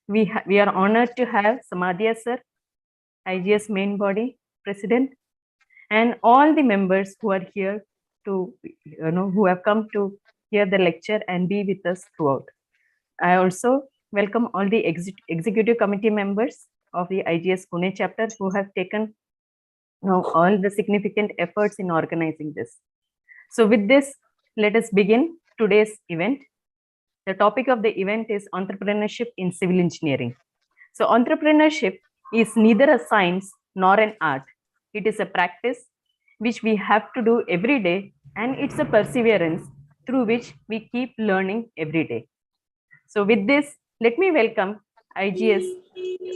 We are honored to have Samadhya sir, IGS main body president, and all the members who are here to, who have come to hear the lecture and be with us throughout. I also welcome all the executive committee members of the IGS Pune chapter who have taken all the significant efforts in organizing this. So with this, let us begin today's event. The topic of the event is entrepreneurship in civil engineering. So entrepreneurship is neither a science nor an art. It is a practice which we have to do every day, and it's a perseverance through which we keep learning every day. So with this, let me welcome IGS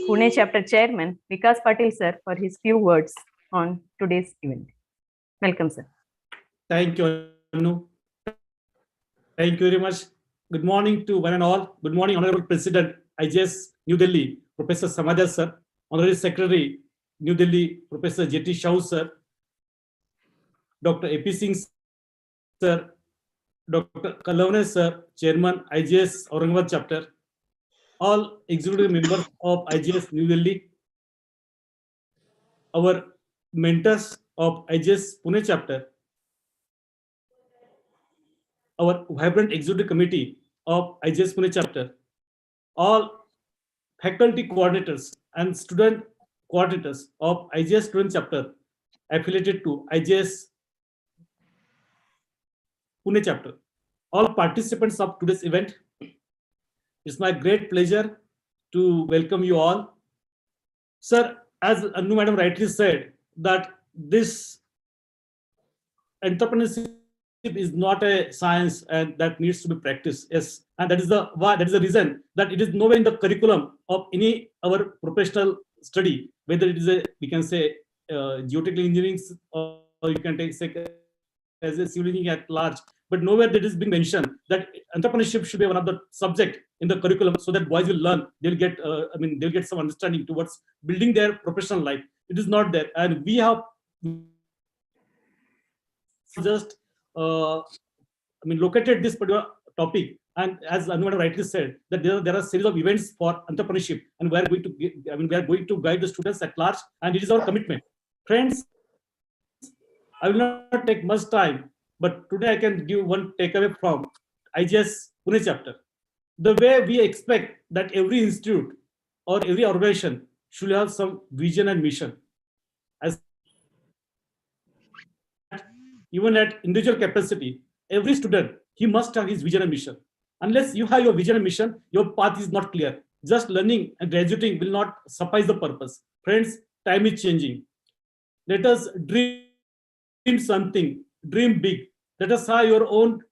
Pune Chapter Chairman Vikas Patil sir for his few words on today's event. Welcome, sir. Thank you, Anu. Thank you very much. Good morning to one and all. Good morning, Honorable President, IGS New Delhi, Professor Samadhya sir, Honorary Secretary, New Delhi, Professor J.T. Shaw sir, Dr. A.P. Singh sir, Dr. Kalavane sir, Chairman, IGS Aurangabad Chapter, all executive members of IGS New Delhi, our mentors of IGS Pune Chapter, our vibrant executive committee of IGS Pune Chapter, all faculty coordinators and student coordinators of IGS Student Chapter affiliated to IGS Pune Chapter, all participants of today's event. It's my great pleasure to welcome you all. Sir, as Anu Madam rightly said, that this entrepreneurship is not a science and that needs to be practiced. Yes, and that is the reason that it is nowhere in the curriculum of any our professional study, whether it is we can say geotechnical engineering, or you can take as a civil engineering at large, but nowhere that is being mentioned that entrepreneurship should be one of the subject in the curriculum, so that boys will learn, they'll get they'll get some understanding towards building their professional life. It is not there, and we have just located this particular topic, and as Anu rightly said, that there are a series of events for entrepreneurship, and we are going to we are going to guide the students at large, and it is our commitment. Friends, I will not take much time, but today I can give one takeaway from IGS Pune Chapter. The way we expect that every institute or every organization should have some vision and mission. As even at individual capacity, every student, he must have his vision and mission. Unless you have your vision and mission, your path is not clear. Just learning and graduating will not suffice the purpose. Friends, time is changing. Let us dream something, dream big. Let us have your own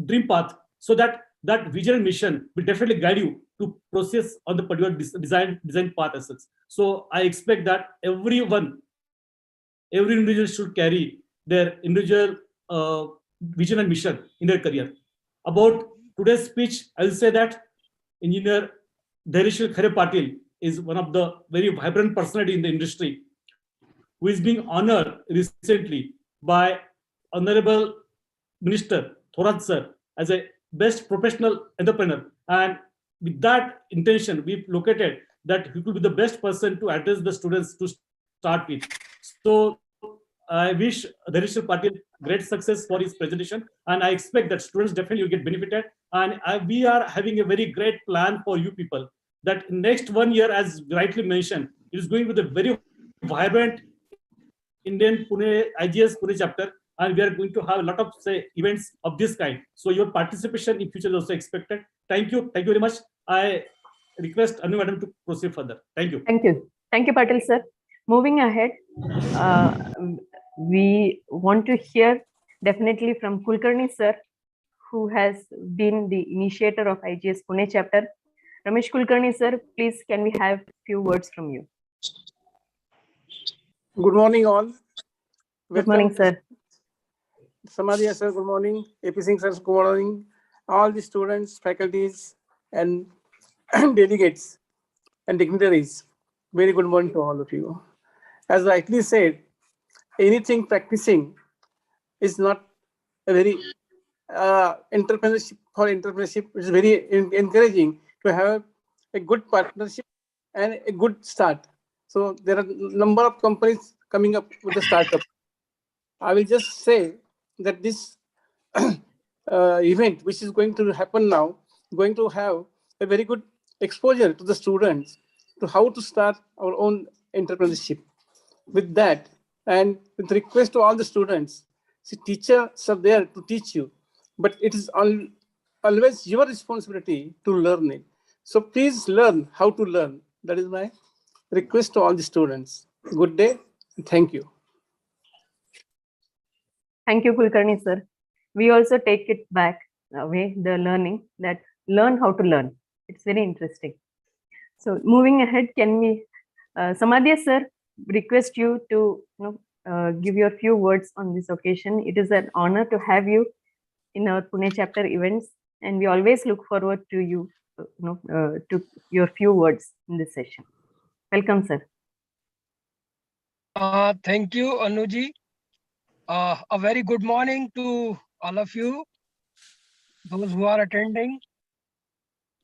dream path, so that that vision and mission will definitely guide you to process on the particular design path as such. So I expect that every individual should carry their individual vision and mission in their career. About today's speech, I will say that engineer Dhairyashil Khairepatil is one of the very vibrant personality in the industry, who is being honored recently by Honorable Minister Thorat sir as a best professional entrepreneur. And with that intention, we've located that he could be the best person to address the students to start with. So I wish Dhairyashil Patil great success for his presentation, and I expect that students definitely will get benefited. And we are having a very great plan for you people, that next 1 year, as rightly mentioned, it is going with a very vibrant Indian IGS Pune chapter, and we are going to have a lot of events of this kind. So your participation in future is also expected. Thank you very much. I request Anu Madam to proceed further. Thank you. Thank you, Patil sir. Moving ahead, we want to hear definitely from Kulkarni sir, who has been the initiator of IGS Pune chapter. Ramesh Kulkarni sir, please can we have few words from you? Good morning all. Good morning, sir. Samadhya sir, good morning. AP Singh sir, good morning. All the students, faculties, and delegates and dignitaries, very good morning to all of you. As rightly said, anything practicing is not a very entrepreneurship. For entrepreneurship, it's very encouraging to have a good partnership and a good start. So there are number of companies coming up with the startup. I will just say that this event, which is going to happen now, going to have a very good exposure to the students to how to start our own entrepreneurship. With that, and with request to all the students, see, teachers are there to teach you, but it is always your responsibility to learn it. So please learn how to learn. That is my request to all the students. Good day, and thank you. Thank you, Kulkarni sir. We also take it back away, the learning, that learn how to learn. It's very interesting. So moving ahead, can we, Samadhya sir, request you to give your few words on this occasion. It is an honor to have you in our Pune chapter events, and we always look forward to you, to your few words in this session. Welcome, sir. Thank you, Anuji. A very good morning to all of you, those who are attending,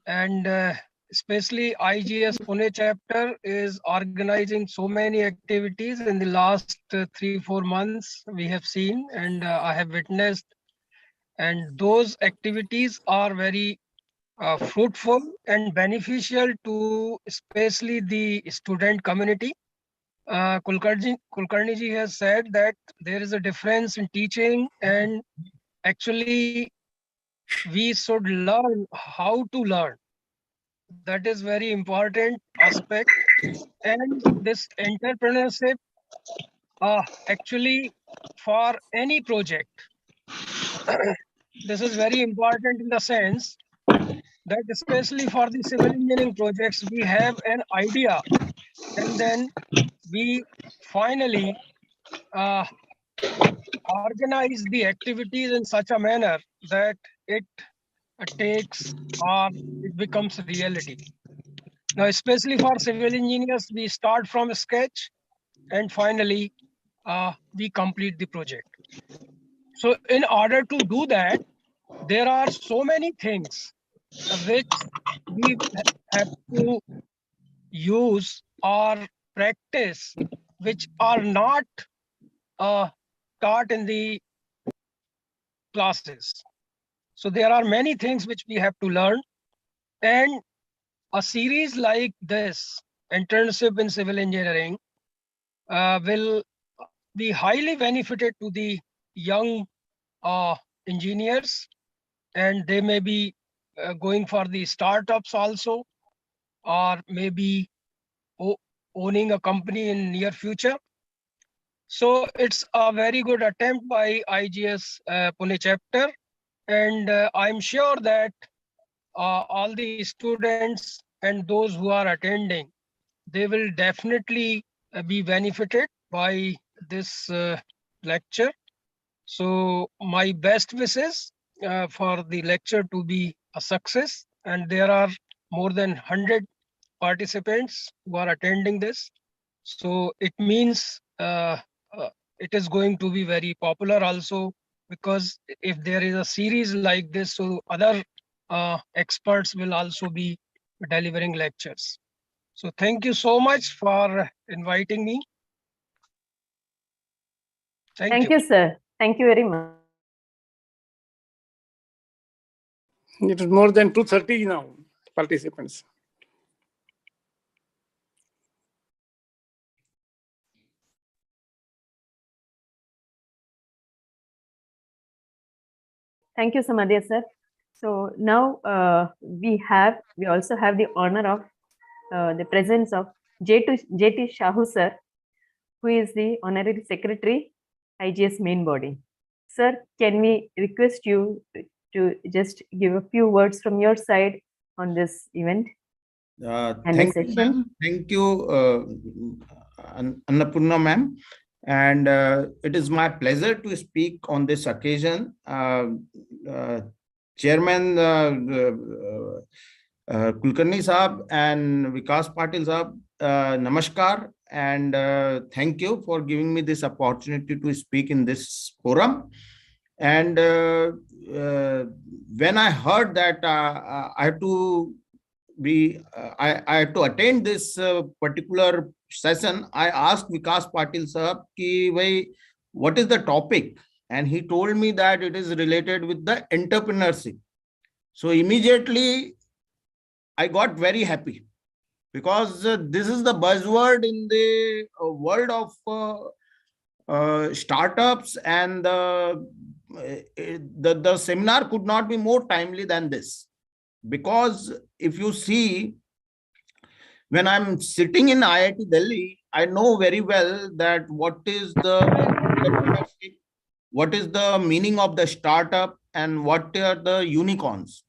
and especially IGS Pune chapter is organizing so many activities in the last 3-4 months we have seen, and I have witnessed, and those activities are very fruitful and beneficial to especially the student community. Kulkarni ji has said that there is a difference in teaching, and actually we should learn how to learn. That is very important aspect. And this entrepreneurship actually for any project, this is very important in the sense that especially for the civil engineering projects, we have an idea, and then we finally organize the activities in such a manner that it takes or it becomes reality. Now, especially for civil engineers, we start from a sketch and finally we complete the project. So in order to do that, there are so many things which we have to use or practice, which are not taught in the classes. So there are many things which we have to learn, and a series like this, internship in civil engineering, will be highly benefited to the young engineers, and they may be going for the startups also, or maybe owning a company in near future. So it's a very good attempt by IGS Pune chapter, and I'm sure that all the students and those who are attending, they will definitely be benefited by this lecture. So my best wishes for the lecture to be a success, and there are more than 100 participants who are attending this. So it means it is going to be very popular also, because if there is a series like this, so other experts will also be delivering lectures. So thank you so much for inviting me. Thank you, sir. Thank you very much. It is more than 230 now participants. Thank you, Samadhya sir. So now we also have the honor of the presence of J.T. Shahu sir, who is the Honorary Secretary, IGS main body. Sir, can we request you to just give a few words from your side on this event and the session? Thank you, Annapurna ma'am. And it is my pleasure to speak on this occasion. Chairman Kulkarni Saab and Vikas Patil Saab, namaskar, and thank you for giving me this opportunity to speak in this forum. And when I heard that I have to I had to attend this particular session. I asked Vikas Patil sir, ki, bhai, what is the topic? And he told me that it is related with the entrepreneurship. So immediately I got very happy, because this is the buzzword in the world of startups, and the seminar could not be more timely than this. Because if you see, when I'm sitting in IIT Delhi, I know very well that what is the entrepreneurship, what is the meaning of the startup, and what are the unicorns.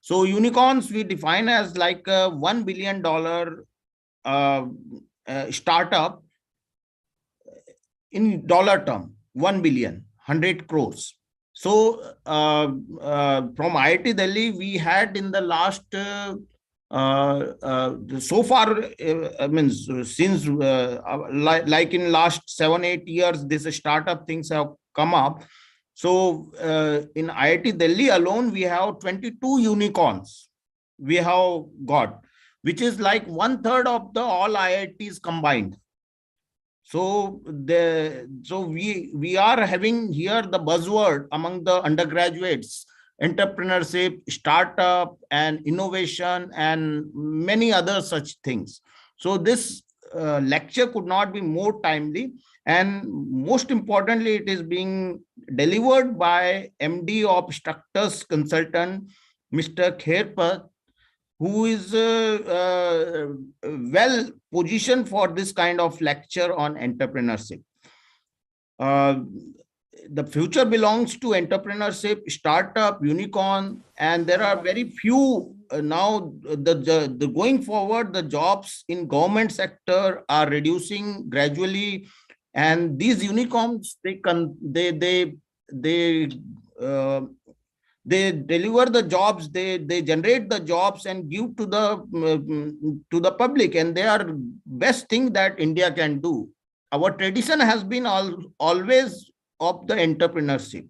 So unicorns we define as like a $1 billion startup in dollar term, 1 billion, 100 crores. So from IIT Delhi, we had in the last so far, I mean, since like in last 7-8 years, this startup things have come up. So in IIT Delhi alone, we have 22 unicorns we have got, which is like 1/3 of the all IITs combined. So we are having here the buzzword among the undergraduates: entrepreneurship, startup, and innovation, and many other such things. So this lecture could not be more timely, and most importantly, it is being delivered by MD of Structures Consultant, Mr. Khairepatil, who is well positioned for this kind of lecture on entrepreneurship. The future belongs to entrepreneurship, startup, unicorn, and there are very few now. The going forward, the jobs in government sector are reducing gradually, and these unicorns they deliver the jobs, they generate the jobs and give to the public, and they are best thing that India can do. Our tradition has been always of the entrepreneurship,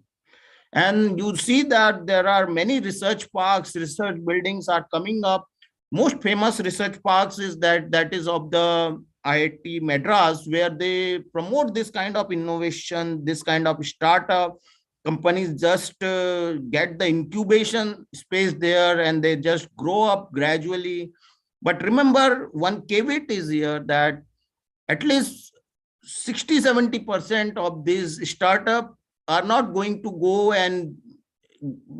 and you see that there are many research parks, research buildings are coming up. Most famous research parks is that is of the IIT Madras, where they promote this kind of innovation, this kind of startup. Companies just get the incubation space there, and they just grow up gradually. But remember, one caveat is here, that at least 60-70% of these startups are not going to go and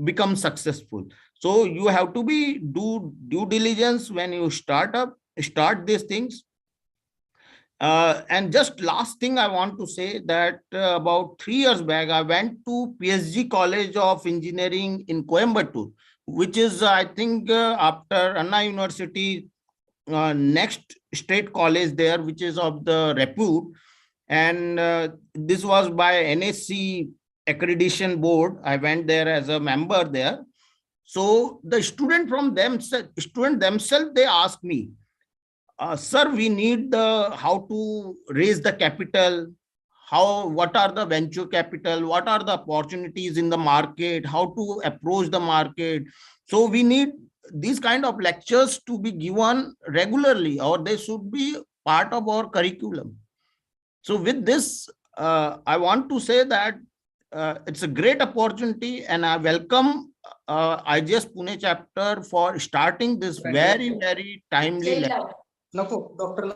become successful. So you have to do due diligence when you start these things. And just last thing I want to say, that about 3 years back, I went to PSG College of Engineering in Coimbatore, which is, I think, after Anna University, next state college there, which is of the repute. And this was by NSC accreditation board. I went there as a member there. So the students themselves, they asked me, sir, we need how to raise the capital, what are the venture capital, what are the opportunities in the market, how to approach the market. So we need these kind of lectures to be given regularly, or they should be part of our curriculum. So with this, I want to say that it's a great opportunity, and I welcome IGS Pune chapter for starting this very, very timely lecture. नको doctor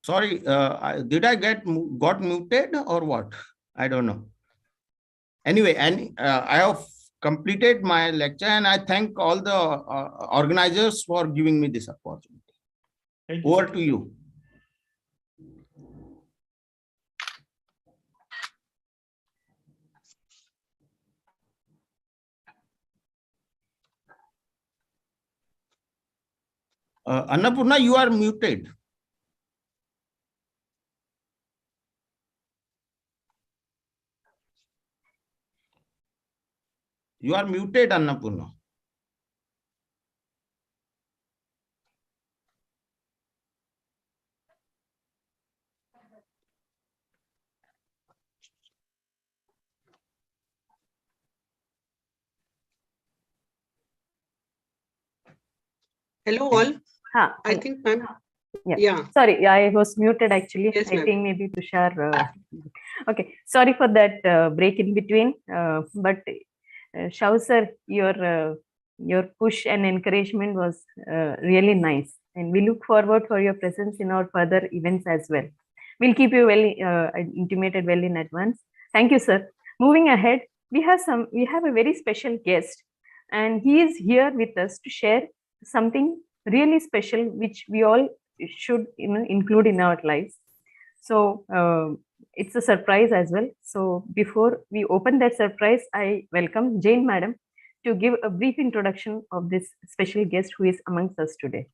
Sorry, did I got muted or what? I don't know. Anyway, and I have completed my lecture, and I thank all the organizers for giving me this opportunity. Thank you, Over sir. to you. Annapurna, you are muted. You are muted, Annapurna. Hello all. I hello. think ma'am. Yeah. Yeah. Sorry, I was muted actually. Yes, I ma'am. think maybe Tushar. Okay, sorry for that break in between. But Shao sir, your push and encouragement was really nice, and we look forward for your presence in our further events as well. We'll keep you well intimated well in advance. Thank you, sir. Moving ahead, we have a very special guest, and he is here with us to share something really special, which we all should include in our lives. So it's a surprise as well. So before we open that surprise, I welcome Jane Madam to give a brief introduction of this special guest who is amongst us today.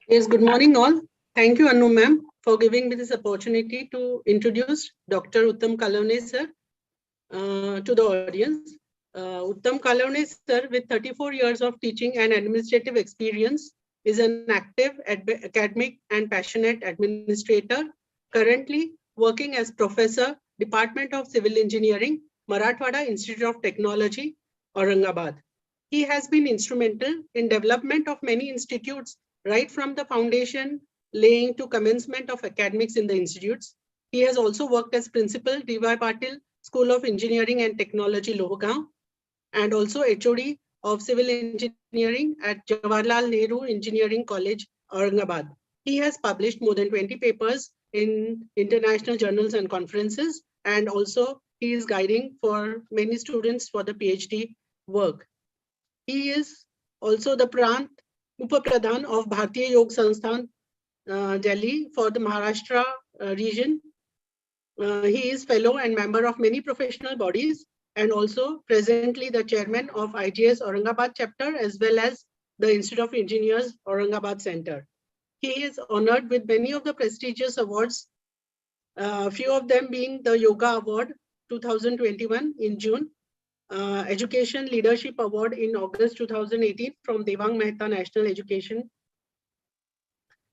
Yes, good morning all. Thank you, Anu ma'am, for giving me this opportunity to introduce Dr. Uttam Kalone sir to the audience. Uttam Kalone sir, with 34 years of teaching and administrative experience, is an active academic and passionate administrator, currently working as Professor, Department of Civil Engineering, Marathwada Institute of Technology, Aurangabad. He has been instrumental in development of many institutes, right from the foundation laying to commencement of academics in the institutes. He has also worked as Principal, D.Y. Patil School of Engineering and Technology, Lohgaon, and also HOD of Civil Engineering at Jawaharlal Nehru Engineering College, Aurangabad. He has published more than 20 papers in international journals and conferences, and also he is guiding for many students for the PhD work. He is also the Upapradhan of Bharatiya Yoga Sansthan, Delhi for the Maharashtra region. He is fellow and member of many professional bodies, and also presently the chairman of IGS Aurangabad Chapter, as well as the Institute of Engineers Aurangabad Center. He is honored with many of the prestigious awards, few of them being the Yoga Award 2021 in June, Education Leadership Award in August 2018 from Devang Mehta National Education.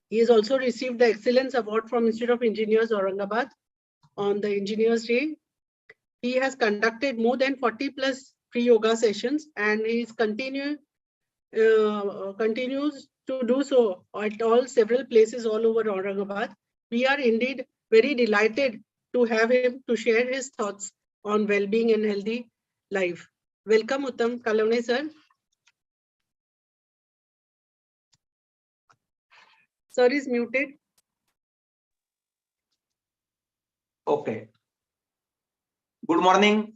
He has also received the Excellence Award from Institute of Engineers Aurangabad on the Engineers Day. He has conducted more than 40 plus free yoga sessions, and he continues to do so at several places all over Aurangabad. We are indeed very delighted to have him to share his thoughts on well-being and healthy life. Welcome, Uttam Kalone sir. Sir is muted. Okay. Good morning.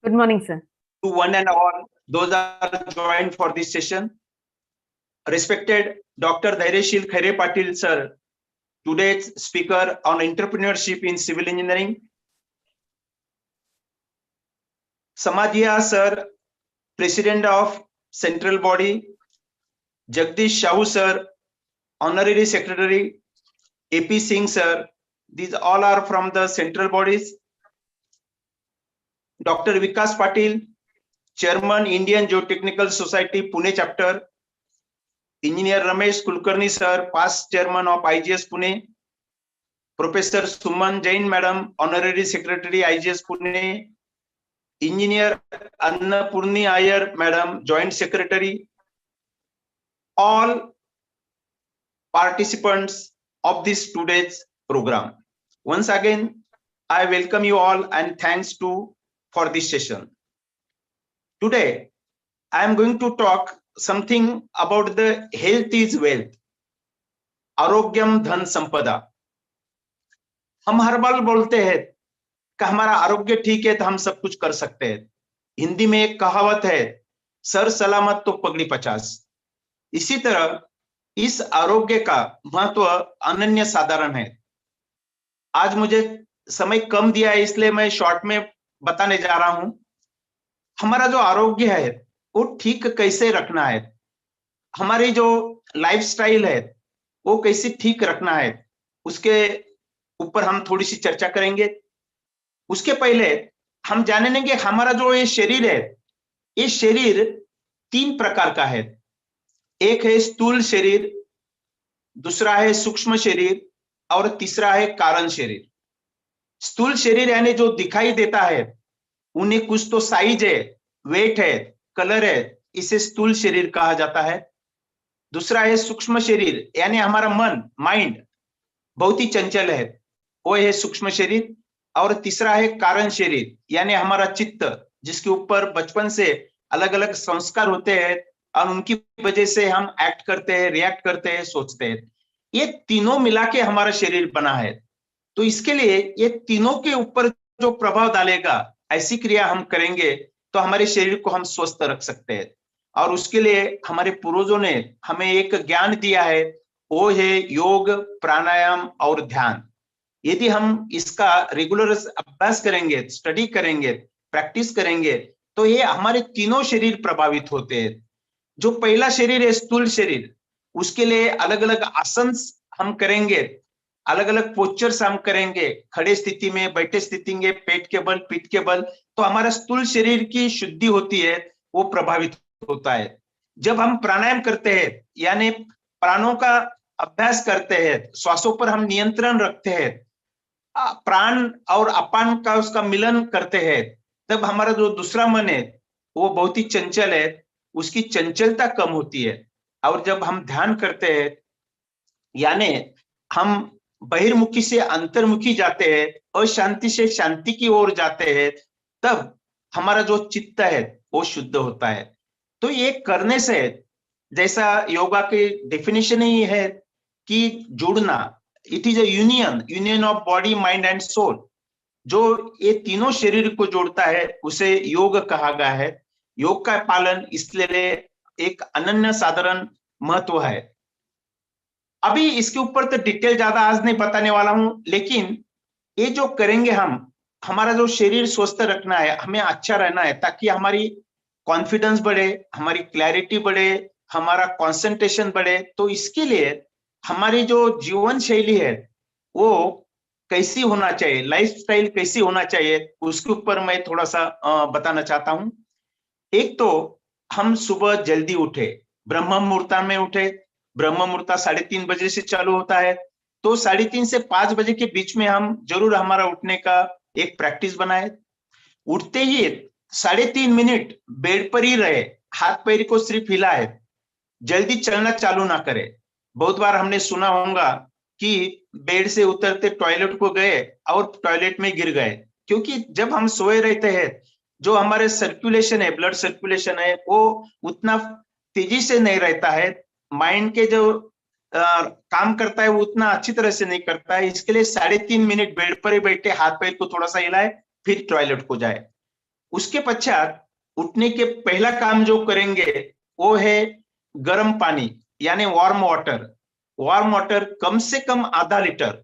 Good morning, sir. To one and all those are joined for this session. Respected Dr. Dhairyashil Khairepatil sir, today's speaker on entrepreneurship in civil engineering. Samadhiya sir, President of Central Body. Jagdish Shahu sir, Honorary Secretary. AP Singh sir, these all are from the central bodies. Dr. Vikas Patil, Chairman, Indian Geotechnical Society, Pune Chapter. Engineer Ramesh Kulkarni sir, past Chairman of IGS Pune. Professor Suman Jain Madam, Honorary Secretary, IGS Pune. Engineer Annapurni Iyer Madam, Joint Secretary. All participants of this today's program. Once again, I welcome you all and thanks for this session. Today, I am going to talk something about the health is wealth. आरोग्यम धन संपदा. हम हर बार बोलते हैं कि हमारा आरोग्य ठीक है तो हम सब कुछ कर सकते हैं. हिंदी में एक कहावत है, सर सलामत तो पगड़ी 50. इसी तरह इस आरोग्य का महत्व अनन्य साधारण है. आज मुझे समय कम दिया है इसलिए मैं शॉर्ट में बताने जा रहा हूं. हमारा जो आरोग्य है वो ठीक कैसे रखना है, हमारी जो लाइफस्टाइल है वो कैसे ठीक रखना है, उसके ऊपर हम थोड़ी सी चर्चा करेंगे. उसके पहले हम जानेंगे हमारा जो ये शरीर है ये शरीर 3 प्रकार का है। एक है स्थूल शरीर, दूसरा है सूक्ष्म शरीर और तीसरा है कारण शरीर। स्थूल शरीर यानी जो दिखाई देता है, उन्हें कुछ तो साइज है, वेट है, कलर है, इसे स्थूल शरीर कहा जाता है। दूसरा है सूक्ष्म शरीर, यानी हमारा मन, माइंड बहुत ही चंचल है, वो है सूक्ष्म शरीर। और तीसरा है कारण शरीर, यानी हमारा चित्त, जिसके ऊपर बचपन से अलग अलग संस्कार होते हैं और उनकी वजह से हम एक्ट करते हैं, रिएक्ट करते हैं, सोचते हैं। ये तीनों मिला के हमारा शरीर बना है। तो इसके लिए ये तीनों के ऊपर जो प्रभाव डालेगा, ऐसी क्रिया हम करेंगे तो हमारे शरीर को हम स्वस्थ रख सकते हैं। और उसके लिए हमारे पूर्वजों ने हमें एक ज्ञान दिया है, वो है योग, प्राणायाम और ध्यान। यदि हम इसका रेगुलर अभ्यास करेंगे, स्टडी करेंगे, प्रैक्टिस करेंगे, तो ये हमारे तीनों शरीर प्रभावित होते हैं। जो पहला शरीर है स्थूल शरीर, उसके लिए अलग अलग आसन हम करेंगे, अलग अलग पोस्चर्स हम करेंगे, खड़े स्थिति में, बैठे स्थिति में, पेट के बल, पीठ के बल, तो हमारा स्थूल शरीर की शुद्धि होती है, वो प्रभावित होता है। जब हम प्राणायाम करते हैं, यानी प्राणों का अभ्यास करते हैं, श्वासों पर हम नियंत्रण रखते हैं, प्राण और अपान का उसका मिलन करते हैं, तब हमारा जो दूसरा मन है वो बहुत ही चंचल है, उसकी चंचलता कम होती है। और जब हम ध्यान करते हैं, यानी हम बहिर्मुखी से अंतर्मुखी जाते हैं, अशांति से शांति की ओर जाते हैं, तब हमारा जो चित्त है वो शुद्ध होता है। तो ये करने से, जैसा योगा की डेफिनेशन ही है कि जुड़ना, it is a union of body, mind and soul. जो ये तीनों शरीर को जोड़ता है उसे योग कहा गया है। योग का पालन इसलिए एक अनन्य साधारण महत्व है। अभी इसके ऊपर तो डिटेल ज्यादा आज नहीं बताने वाला हूं, लेकिन ये जो करेंगे हम, हमारा जो शरीर स्वस्थ रखना है, हमें अच्छा रहना है, ताकि हमारी कॉन्फिडेंस बढ़े, हमारी क्लैरिटी बढ़े, हमारा कंसंट्रेशन बढ़े। तो इसके लिए हमारी जो जीवन शैली है वो कैसी होना चाहिए, लाइफस्टाइल कैसी होना चाहिए, उसके ऊपर मैं थोड़ा सा बताना चाहता हूं। एक तो हम सुबह जल्दी उठे, ब्रह्म मुहूर्त में उठे। ब्रह्म मुहूर्त 3:30 बजे से चालू होता है, तो 3:30 से 5 बजे के बीच में हम जरूर हमारा उठने का एक प्रैक्टिस बनाए। उठते ही 3.5 मिनट बेड पर ही रहे, हाथ पैर को सिर्फ हिलाए, जल्दी चलना चालू ना करे। बहुत बार हमने सुना होगा कि बेड से उतरते टॉयलेट को गए और टॉयलेट में गिर गए, क्योंकि जब हम सोए रहते हैं, जो हमारे सर्कुलेशन है, ब्लड सर्कुलेशन है, वो उतना तेजी से नहीं रहता है। माइंड के जो काम करता है वो उतना अच्छी तरह से नहीं करता है। इसके लिए 3.5 मिनट बेड पर ही बैठे, हाथ पैर को थोड़ा सा हिलाए, फिर टॉयलेट को जाए। उसके पश्चात उठने के पहला काम जो करेंगे वो है गर्म पानी, यानी वार्म वाटर। वार्म वाटर कम से कम आधा लीटर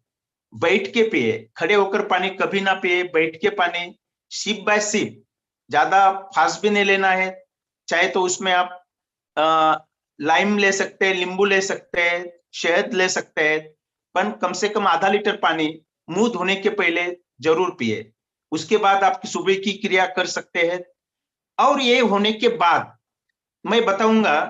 बैठ के पिए, खड़े होकर पानी कभी ना पिए, बैठ के पानी, सिप बाय सिप, ज्यादा फास्ट भी नहीं लेना है। चाहे तो उसमें आप लाइम ले सकते हैं, नींबू ले सकते हैं, शहद ले सकते हैं, पर कम से कम आधा लीटर पानी मुंह धोने के पहले जरूर पिए। उसके बाद आप सुबह की क्रिया कर सकते हैं। और ये होने के बाद मैं बताऊंगा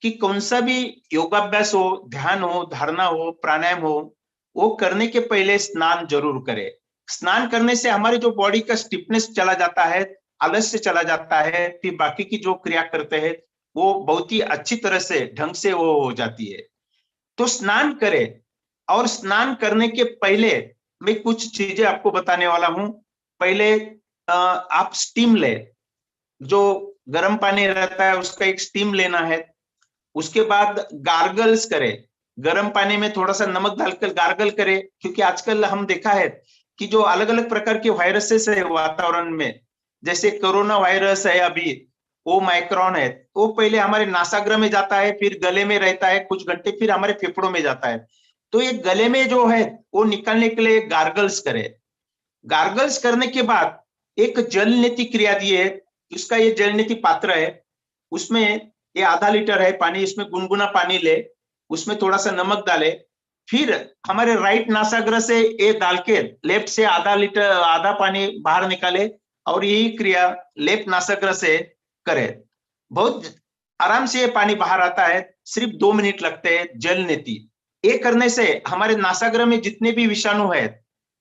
कि कौन सा भी योगाभ्यास हो, ध्यान हो, धारणा हो, प्राणायाम हो, वो करने के पहले स्नान जरूर करें। स्नान करने से हमारे जो बॉडी का स्टिफनेस चला जाता है, आलस्य चला जाता है, फिर बाकी की जो क्रिया करते हैं वो बहुत ही अच्छी तरह से, ढंग से वो हो जाती है। तो स्नान करें। और स्नान करने के पहले मैं कुछ चीजें आपको बताने वाला हूं। पहले आप स्टीम ले, जो गर्म पानी रहता है उसका एक स्टीम लेना है। उसके बाद गार्गल्स करे, गर्म पानी में थोड़ा सा नमक डालकर गार्गल करे, क्योंकि आजकल हम देखा है कि जो अलग अलग प्रकार के वायरसेस है वातावरण में, जैसे कोरोना वायरस है, अभी वो माइक्रोन है, वो पहले हमारे नासाग्र में जाता है, फिर गले में रहता है कुछ घंटे, फिर हमारे फेफड़ों में जाता है। तो ये गले में जो है वो निकालने के लिए गार्गल्स करे। गार्गल्स करने के बाद एक जल नीति क्रिया दी है, उसका ये जल नीति पात्र है, उसमें ये आधा लीटर है पानी, इसमें गुनगुना पानी ले, उसमें थोड़ा सा नमक डाले, फिर हमारे राइट नासाग्र से ये डाल के लेफ्ट से आधा लीटर, आधा पानी बाहर निकाले, और यही क्रिया लेफ्ट नासाग्र से करें। बहुत आराम से ये पानी बाहर आता है, सिर्फ 2 मिनट लगते हैं। जल नीति ये करने से हमारे नासाग्र में जितने भी विषाणु है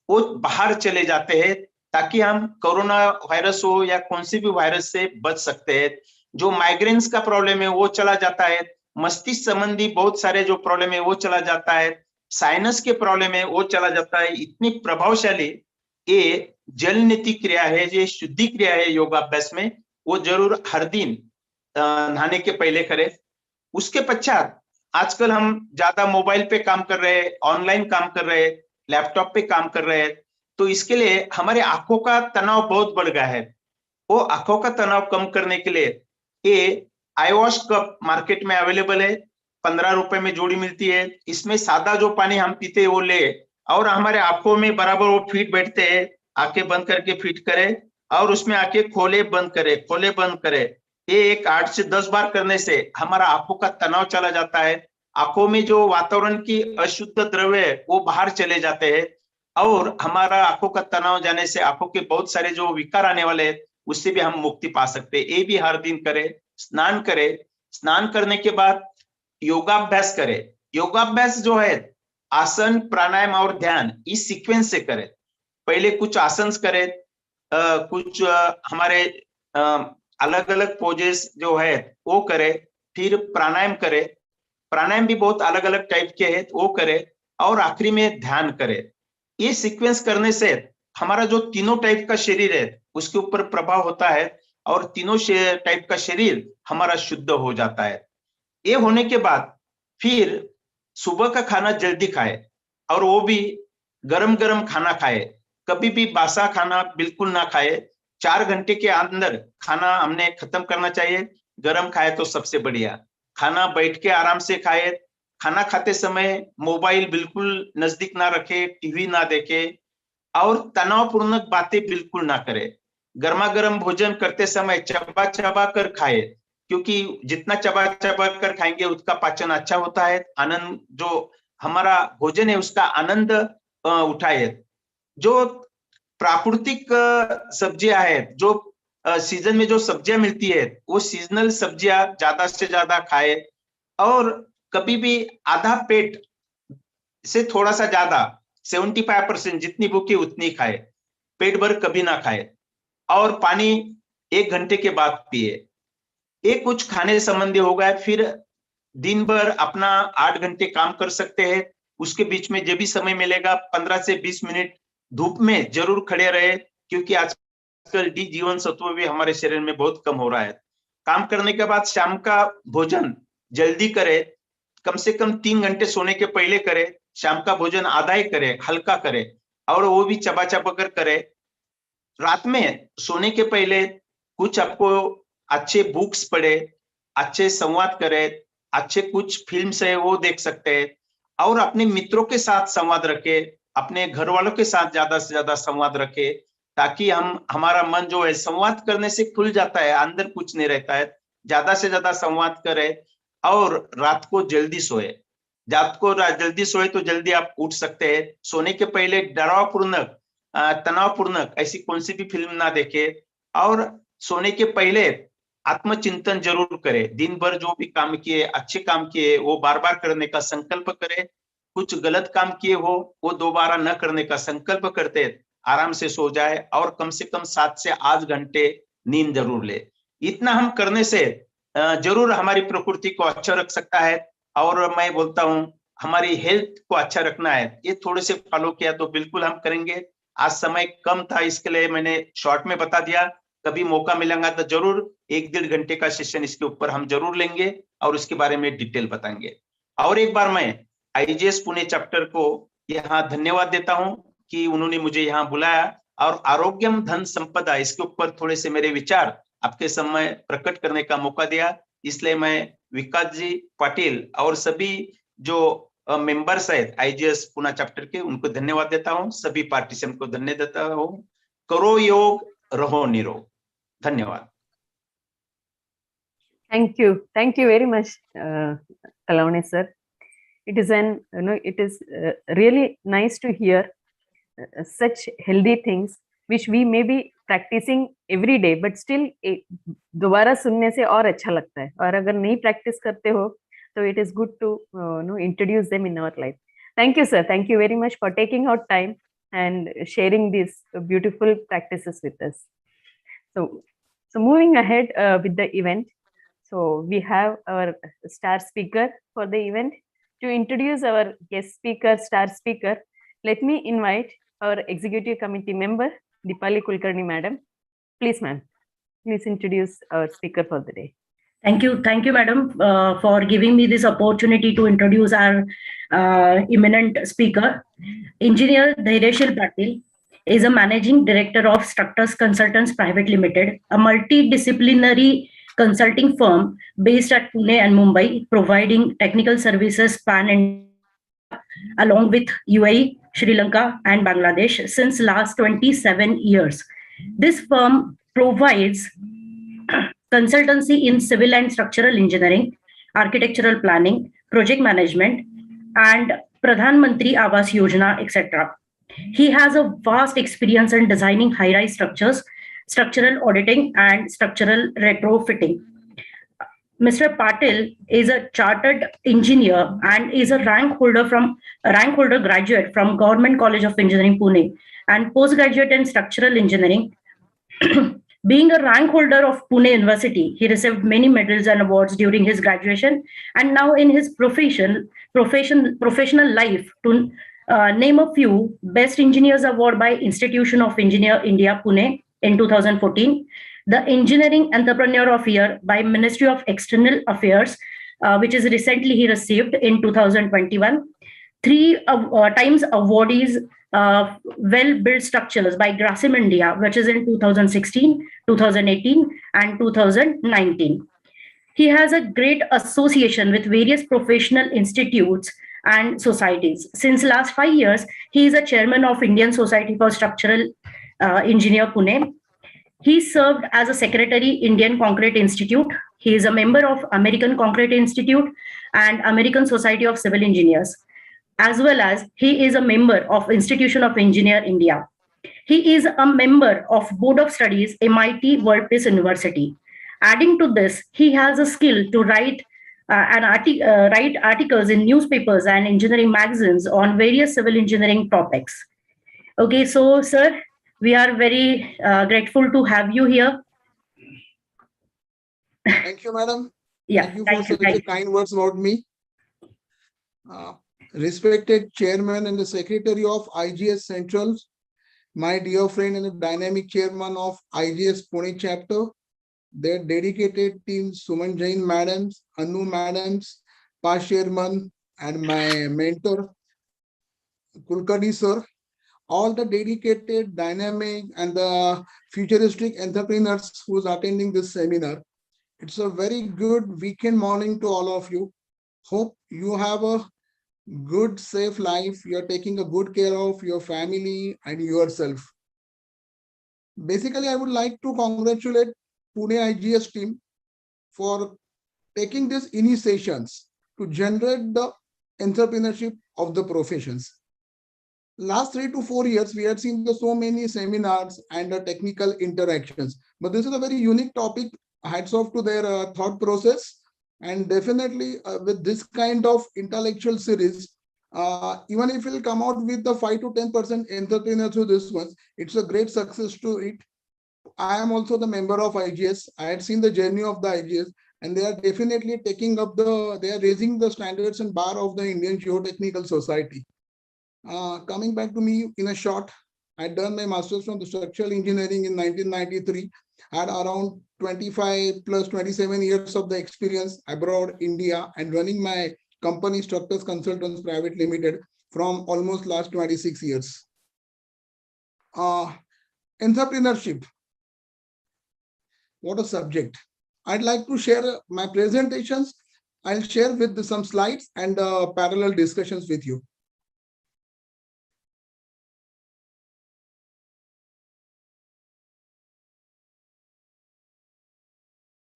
वो बाहर चले जाते हैं, ताकि हम कोरोना वायरस हो या कौन सी भी वायरस से बच सकते हैं। जो माइग्रेन्स का प्रॉब्लम है वो चला जाता है, मस्तिष्क संबंधी बहुत सारे जो प्रॉब्लम है वो चला जाता है, साइनस के प्रॉब्लम है वो चला जाता है। इतनी प्रभावशाली ये जल नीति क्रिया है, ये शुद्धि क्रिया है योगाभ्यास में, वो जरूर हर दिन नहाने के पहले करें। उसके पश्चात आजकल हम ज्यादा मोबाइल पे काम कर रहे हैं, ऑनलाइन काम कर रहे हैं, लैपटॉप पे काम कर रहे हैं, तो इसके लिए हमारे आंखों का तनाव बहुत बढ़ गया है। वो आंखों का तनाव कम करने के लिए ये आई वॉश कप मार्केट में अवेलेबल है, 15 रुपए में जोड़ी मिलती है। इसमें सादा जो पानी हम पीते हैं वो ले, और हमारे आंखों में बराबर वो फिट बैठते हैं। आंखें बंद करके फिट करें और उसमें आंखें खोले बंद करे, खोले बंद करे। ये एक 8 से 10 बार करने से हमारा आंखों का तनाव चला जाता है। आंखों में जो वातावरण की अशुद्ध द्रव्य है वो बाहर चले जाते हैं, और हमारा आंखों का तनाव जाने से आंखों के बहुत सारे जो विकार आने वाले हैं उससे भी हम मुक्ति पा सकते हैं। ये भी हर दिन करें। स्नान करें, स्नान करने के बाद योगाभ्यास करें। योगाभ्यास जो है आसन, प्राणायाम और ध्यान इस सीक्वेंस से करें। पहले कुछ आसन करें, कुछ हमारे अलग अलग पोजेस जो है वो करें, फिर प्राणायाम करें। प्राणायाम भी बहुत अलग अलग टाइप के हैं वो करें, और आखिरी में ध्यान करें। ये सीक्वेंस करने से हमारा जो तीनों टाइप का शरीर है उसके ऊपर प्रभाव होता है, और तीनों टाइप का शरीर हमारा शुद्ध हो जाता है। ये होने के बाद फिर सुबह का खाना जल्दी खाए, और वो भी गरम गरम खाना खाए। कभी भी बासा खाना बिल्कुल ना खाए। 4 घंटे के अंदर खाना हमने खत्म करना चाहिए। गरम खाए तो सबसे बढ़िया। खाना बैठ के आराम से खाए। खाना खाते समय मोबाइल बिल्कुल नजदीक ना रखे, टीवी ना देखे, और तनावपूर्ण बातें बिल्कुल ना करे। गर्मा गर्म भोजन करते समय चबा चबा कर खाए, क्योंकि जितना चबा चबा कर खाएंगे उसका पाचन अच्छा होता है। आनंद जो हमारा भोजन है उसका आनंद उठाए। जो प्राकृतिक सब्जियां हैं, जो सीजन में जो सब्जियां मिलती है वो सीजनल सब्जियां ज्यादा से ज्यादा खाए, और कभी भी आधा पेट से थोड़ा सा ज्यादा 75% जितनी भूख है उतनी खाए, पेट भर कभी ना खाए। और पानी 1 घंटे के बाद पिए। ये कुछ खाने संबंधी हो गया। फिर दिन भर अपना 8 घंटे काम कर सकते हैं। उसके बीच में जब भी समय मिलेगा 15 से 20 मिनट धूप में जरूर खड़े रहे, क्योंकि आजकल डी जीवन सत्व भी हमारे शरीर में बहुत कम हो रहा है। काम करने के बाद शाम का भोजन जल्दी करे, कम से कम 3 घंटे सोने के पहले करे। शाम का भोजन आधा ही करे, हल्का करे, और वो भी चबा चबा कर करे। रात में सोने के पहले कुछ आपको अच्छे बुक्स पढ़े, अच्छे संवाद करे, अच्छे कुछ फिल्म्स है वो देख सकते हैं, और अपने मित्रों के साथ संवाद रखे, अपने घर वालों के साथ ज्यादा से ज्यादा संवाद रखे, ताकि हमारा मन जो है संवाद करने से खुल जाता है, अंदर कुछ नहीं रहता है। ज्यादा से ज्यादा संवाद करे, और रात को जल्दी सोए। जल्दी सोए तो जल्दी आप उठ सकते हैं। सोने के पहले डरावपूर्ण, तनावपूर्ण ऐसी कौन सी भी फिल्म ना देखे, और सोने के पहले आत्मचिंतन जरूर करे। दिन भर जो भी काम किए, अच्छे काम किए, वो बार बार करने का संकल्प करे। कुछ गलत काम किए हो वो दोबारा न करने का संकल्प करते आराम से सो जाए, और कम से कम 7 से 8 घंटे नींद जरूर ले। इतना हम करने से जरूर हमारी प्रकृति को अच्छा रख सकता है। और मैं बोलता हूँ हमारी हेल्थ को अच्छा रखना है, ये थोड़े से फॉलो किया तो बिल्कुल हम करेंगे। आज समय कम था, इसके लिए मैंने शॉर्ट में बता दिया। कभी मौका मिलेगा तो जरूर 1-1.5 घंटे का सेशन इसके ऊपर हम जरूर लेंगे, और इसके बारे में डिटेल बताएंगे। और एक बार मैं आईजीएस पुणे चैप्टर को यहाँ धन्यवाद देता हूँ कि उन्होंने मुझे यहाँ बुलाया, और आरोग्यम धन संपदा इसके ऊपर थोड़े से मेरे विचार आपके समय प्रकट करने का मौका दिया। इसलिए मैं विकास जी पाटिल और सभी जो मेंबर्स है आईजीएस पुणे चैप्टर के, उनको धन्यवाद देता हूँ। सभी पार्टिसिपेंट को धन्यवाद देता हूँ। करो योग, रहो निरोग। धन्यवाद। Thank you very much, Kalavane sir. It is really nice to hear such healthy things which we maybe practicing every day, but still दोबारा सुनने से और अच्छा लगता है, और अगर नहीं practice करते हो तो it is good to introduce them in our life. Thank you, sir. Thank you very much for taking out time and sharing these beautiful practices with us. So moving ahead with the event, so we have our star speaker for the event. To introduce our guest speaker, star speaker, let me invite our executive committee member, Dipali Kulkarni madam. Please, ma'am, please introduce our speaker for the day. Thank you, madam, for giving me this opportunity to introduce our eminent speaker. Engineer Dhairyashil Patil is a managing director of Structures Consultants Private Limited, a multidisciplinary consulting firm based at Pune and Mumbai, providing technical services along with UAE, Sri Lanka, and Bangladesh since last 27 years. This firm provides consultancy in civil and structural engineering, architectural planning, project management, and Pradhan Mantri Awas Yojana, etc. He has a vast experience in designing high-rise structures, structural auditing, and structural retrofitting. Mr. Patil is a chartered engineer and is a rank holder graduate from Government College of Engineering, Pune, and postgraduate in structural engineering. Being a rank holder of Pune University, he received many medals and awards during his graduation, and now in his professional life. To name a few: Best Engineers Award by Institution of Engineer India, Pune in 2014, the Engineering Entrepreneur of Year by Ministry of External Affairs, which is recently he received in 2021, 3 times awardees Well-Built Structures by Grasim India, which is in 2016, 2018, and 2019. He has a great association with various professional institutes and societies. Since last 5 years, he is a chairman of Indian Society for Structural Engineer, Pune. He served as a secretary, Indian Concrete Institute. He is a member of American Concrete Institute and American Society of Civil Engineers, as well as he is a member of Institution of Engineer India. He is a member of Board of Studies, MIT World Peace University. Adding to this, he has a skill to write articles in newspapers and engineering magazines on various civil engineering topics. Okay, so sir, we are very grateful to have you here. Thank you, madam. Yeah, Thank you for such kind words about me. Respected chairman and the secretary of IGS Central, my dear friend and the dynamic chairman of IGS Pune Chapter, their dedicated team, Suman Jain madams, Anu madams, past chairman, and my mentor, Kulkarni sir, all the dedicated, dynamic, and the futuristic entrepreneurs who's attending this seminar. It's a very good weekend morning to all of you. Hope you have a good, safe life. You're taking a good care of your family and yourself. Basically, I would like to congratulate Pune IGS team for taking these initiations to generate the entrepreneurship of the professions. Last 3 to 4 years, we had seen so many seminars and technical interactions, but this is a very unique topic. Hats off to their thought process, and definitely with this kind of intellectual series, even if we'll come out with the 5 to 10% entrepreneurs to this one, it's a great success to it. I am also the member of IGS. I had seen the journey of the IGS, and they are definitely taking up they are raising the standards and bar of the Indian Geotechnical Society. Coming back to me in a short, I had done my master's from the structural engineering in 1993. Had around 25 plus 27 years of the experience abroad, India, and running my company Structures Consultants Private Limited from almost last 26 years. Entrepreneurship. What a subject. I'd like to share my presentations. I'll share with some slides and parallel discussions with you.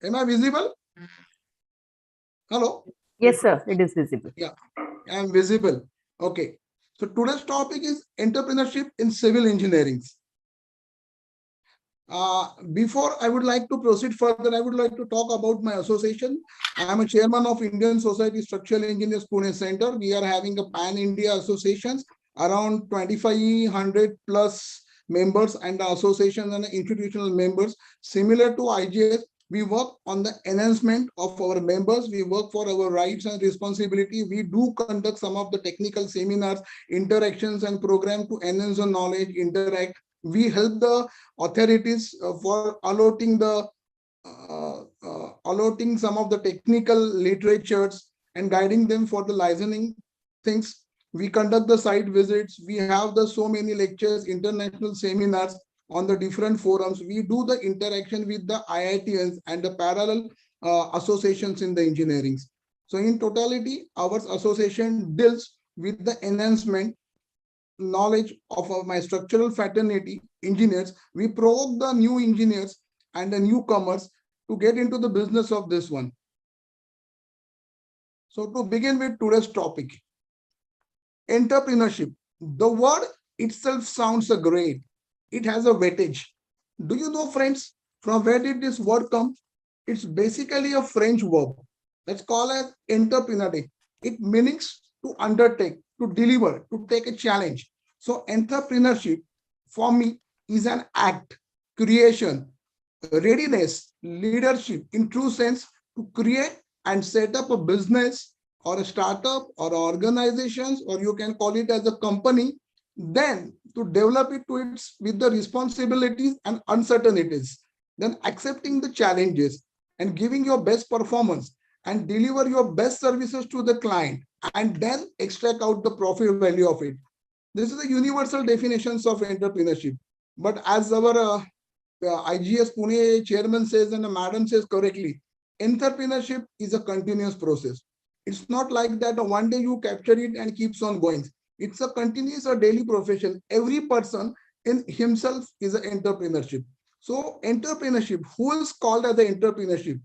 Am I visible? Hello? Yes, sir, it is visible. Yeah, I am visible. Okay. So today's topic is entrepreneurship in civil engineering. Before I would like to proceed further, I would like to talk about my association. I am a chairman of Indian Society Structural Engineers Pune Center. We are having a pan-India associations, around 2,500 plus members and associations and institutional members. Similar to IGS, we work on the enhancement of our members. We work for our rights and responsibility. We do conduct some of the technical seminars, interactions and program to enhance the knowledge, interact. We help the authorities for allotting some of the technical literatures and guiding them for the licensing things. We conduct the site visits. We have the so many lectures, international seminars on the different forums. We do the interaction with the IITs and the parallel associations in the engineering. So in totality, our association deals with the enhancement knowledge of my structural fraternity engineers. We provoke the new engineers and the newcomers to get into the business of this one. So to begin with today's topic, entrepreneurship. The word itself sounds great. It has a weightage. Do you know, friends, from where did this word come? It's basically a French verb. Let's call it entrepreneurship. It means to undertake, to deliver, to take a challenge. So entrepreneurship for me is an act, creation, readiness, leadership in true sense to create and set up a business or a startup or organizations, or you can call it as a company, then to develop it to its with the responsibilities and uncertainties, then accepting the challenges and giving your best performance and deliver your best services to the client and then extract out the profit value of it. This is the universal definitions of entrepreneurship. But as our IGS Pune chairman says and the madam says correctly, entrepreneurship is a continuous process. It's not like that one day you capture it and keeps on going. It's a continuous or daily profession. Every person in himself is an entrepreneurship. So entrepreneurship, who is called as an entrepreneurship?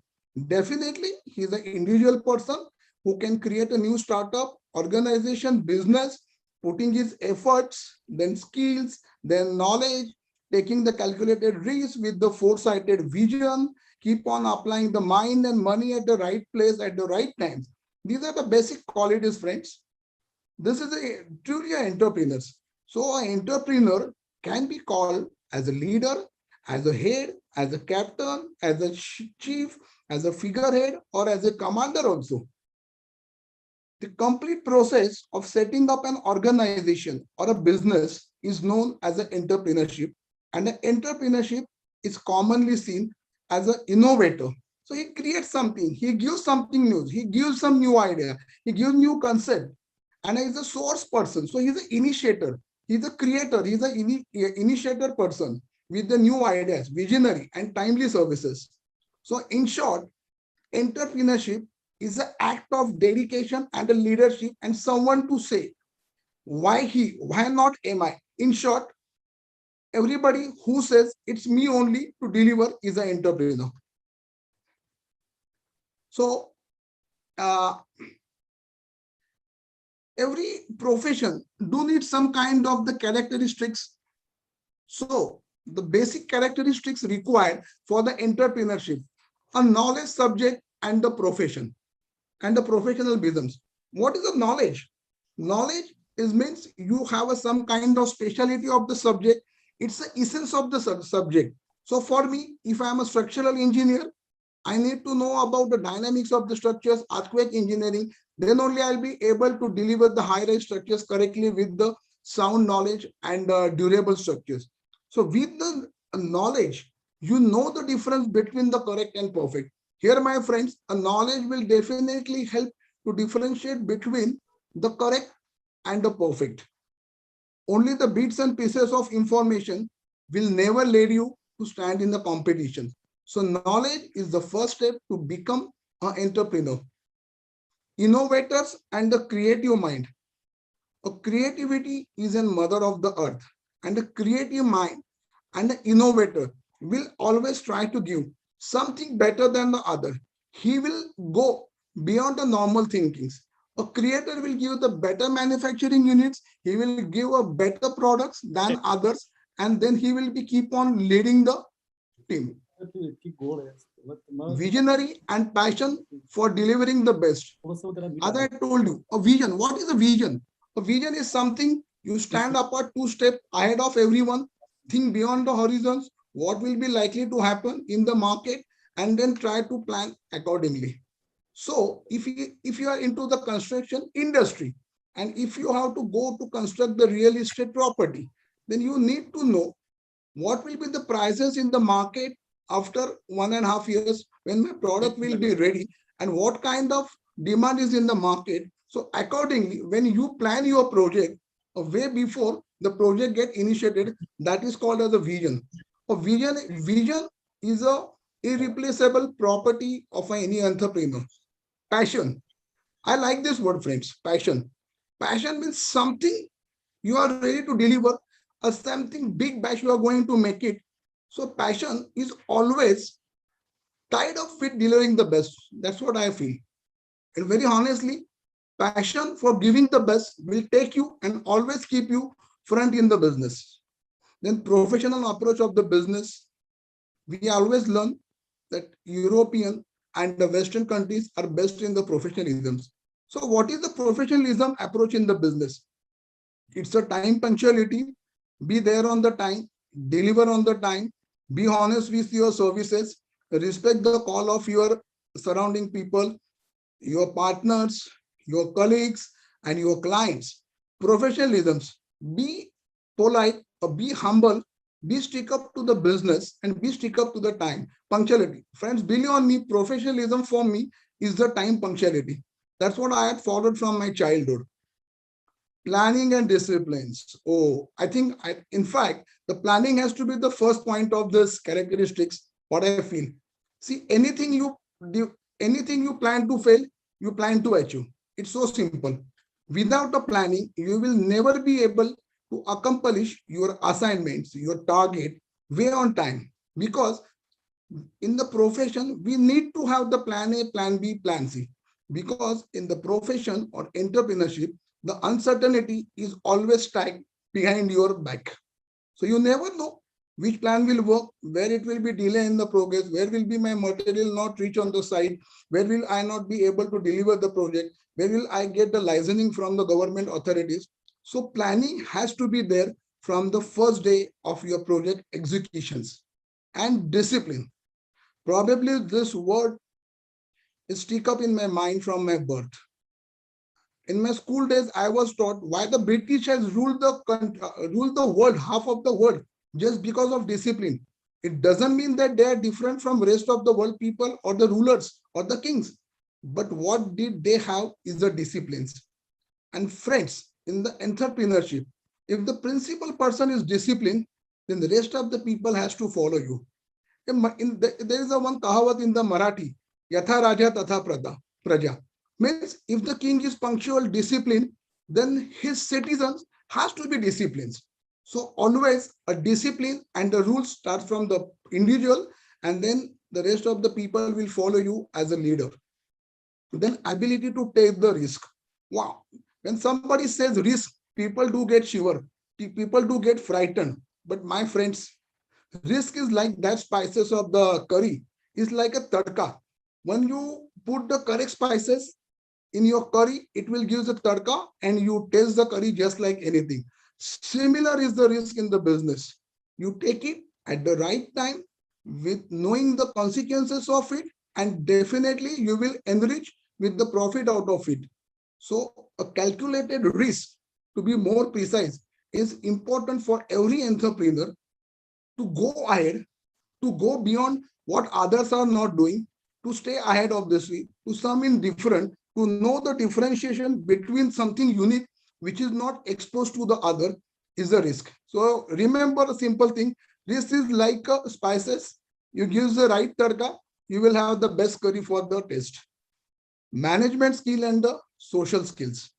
Definitely, he's an individual person who can create a new startup, organization, business, putting his efforts, then skills, then knowledge, taking the calculated risk with the foresighted vision, keep on applying the mind and money at the right place at the right time. These are the basic qualities, friends. This is truly an entrepreneur. So an entrepreneur can be called as a leader, as a head, as a captain, as a chief, as a figurehead, or as a commander also. The complete process of setting up an organization or a business is known as an entrepreneurship, and an entrepreneurship is commonly seen as an innovator. So he creates something, he gives something new, he gives some new idea, he gives new concept, and he's a source person. So he's an initiator, he's a creator, he's an initiator person with the new ideas, visionary and timely services. So in short, entrepreneurship is an act of dedication and a leadership and someone to say, why he, why not am I? In short, everybody who says it's me only to deliver is an entrepreneur. So every profession do need some kind of the characteristics. So the basic characteristics required for the entrepreneurship, a knowledge subject and the profession and the professional business. What is the knowledge? Knowledge is means you have some kind of specialty of the subject. It's the essence of the subject. So for me, if I am a structural engineer, I need to know about the dynamics of the structures, earthquake engineering, then only I'll be able to deliver the high-rise structures correctly with the sound knowledge and durable structures. So with the knowledge, you know the difference between the correct and perfect. Here, my friends, a knowledge will definitely help to differentiate between the correct and the perfect. Only the bits and pieces of information will never lead you to stand in the competition. So knowledge is the first step to become an entrepreneur. Innovators and the creative mind. A creativity is a mother of the earth, and a creative mind and an innovator will always try to give something better than the other. He will go beyond the normal thinkings. A creator will give the better manufacturing units. He will give a better products than others, and then he will be keep on leading the team. Visionary and passion for delivering the best. As I told you, a vision. What is a vision? A vision is something you stand apart 2 steps ahead of everyone, think beyond the horizons, what will be likely to happen in the market, and then try to plan accordingly. So if you are into the construction industry, and if you have to go to construct the real estate property, then you need to know what will be the prices in the market after 1.5 years when my product will be ready, and what kind of demand is in the market. So accordingly, when you plan your project way before the project get initiated, that is called as a vision. A vision is a irreplaceable property of any entrepreneur. Passion. I like this word, friends. Passion. Passion means something you are ready to deliver, a something big bash you are going to make it. So passion is always tied up with delivering the best. That's what I feel. And very honestly, passion for giving the best will take you and always keep you front in the business. Then professional approach of the business. We always learn that European and the Western countries are best in the professionalisms. So what is the professionalism approach in the business? It's a time punctuality, be there on the time, deliver on the time, be honest with your services, respect the call of your surrounding people, your partners, your colleagues, and your clients. Professionalisms, be polite, be humble, be stick up to the business, and be stick up to the time. Punctuality. Friends, believe on me, professionalism for me is the time punctuality. That's what I had followed from my childhood. Planning and disciplines. Oh, in fact, the planning has to be the first point of this characteristics, what I feel. See, anything you do, anything you plan to fail, you plan to achieve. It's so simple. Without a planning, you will never be able to accomplish your assignments, your target way on time. Because in the profession, we need to have the plan A, plan B, plan C. Because in the profession or entrepreneurship, the uncertainty is always tagged behind your back. So you never know which plan will work, where it will be delay in the progress, where will be my material not reach on the site, where will I not be able to deliver the project, where will I get the licensing from the government authorities. So planning has to be there from the first day of your project executions. And discipline. Probably this word is stick up in my mind from my birth. In my school days, I was taught why the British has ruled the world, half of the world, just because of discipline. It doesn't mean that they are different from rest of the world people or the rulers or the kings. But what did they have is the disciplines. And friends, in the entrepreneurship, if the principal person is disciplined, then the rest of the people has to follow you. There is a one kahawat in the Marathi, Yatha Raja Tatha Praja. Means if the king is punctual, disciplined, then his citizens has to be disciplined. So always a discipline and the rules start from the individual, and then the rest of the people will follow you as a leader. Then ability to take the risk. Wow. When somebody says risk, people do get shiver. People do get frightened. But my friends, risk is like that spices of the curry. It's like a tadka. When you put the correct spices in your curry, it will give the tadka and you taste the curry just like anything. Similar is the risk in the business. You take it at the right time with knowing the consequences of it, and definitely you will enrich with the profit out of it. So a calculated risk, to be more precise, is important for every entrepreneur to go ahead, to go beyond what others are not doing, to stay ahead of this, to something different, to know the differentiation between something unique which is not exposed to the other is a risk. So remember a simple thing, this is like spices. You give the right tadka, you will have the best curry for the taste. Management skill and the social skills.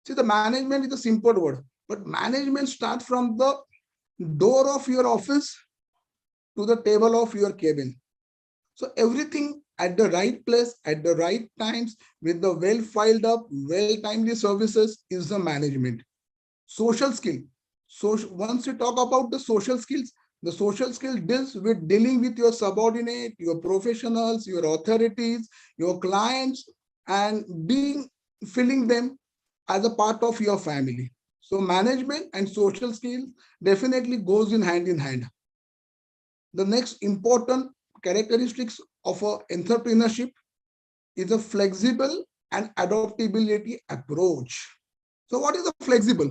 See, the management is a simple word, but management starts from the door of your office to the table of your cabin. So everything at the right place, at the right times, with the well filed up, well timely services is the management. Social skill. So once you talk about the social skills, The social skill deals with dealing with your subordinate, your professionals, your authorities, your clients, and feeling them as a part of your family. So management and social skills definitely goes in hand. The next important characteristics of entrepreneurship is a flexible and adaptability approach. So what is a flexible?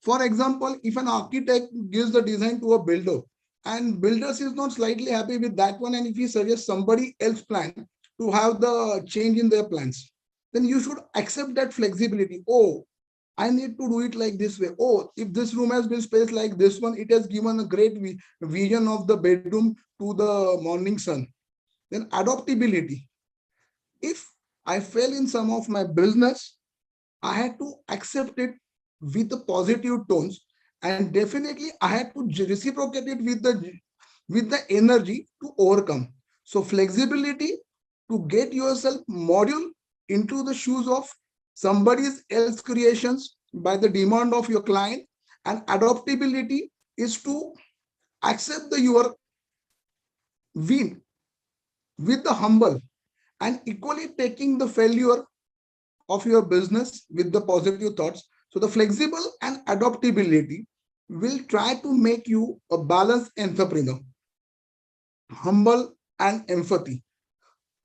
For example, if an architect gives the design to a builder and builders is not slightly happy with that one, and if he suggests somebody else plan to have the change in their plans, then you should accept that flexibility. Oh, I need to do it like this way. Oh, if this room has been spaced like this one, it has given a great vision of the bedroom to the morning sun. Then adaptability. If I fail in some of my business, I had to accept it with the positive tones, and definitely I had to reciprocate it with the energy to overcome. So flexibility to get yourself module into the shoes of somebody else creations by the demand of your client, and adaptability is to accept your win with the humble, and equally taking the failure of your business with the positive thoughts. So the flexible and adaptability will try to make you a balanced entrepreneur. Humble and empathy.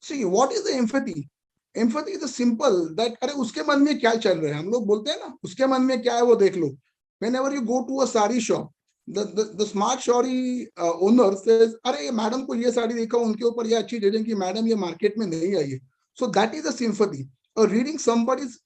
See, what is the empathy? Empathy is a simple that अरे उसके मन में क्या चल रहा है, हम लोग बोलते हैं ना, उसके मन में क्या है वो देख लो. Whenever you go to a sari shop, the smart sari owner says, अरे मैडम को ये साड़ी देखा, उनके ऊपर ये अच्छी डिजाइन की, मैडम ये मार्केट में नहीं आई है. So that is a sympathy, or reading somebody's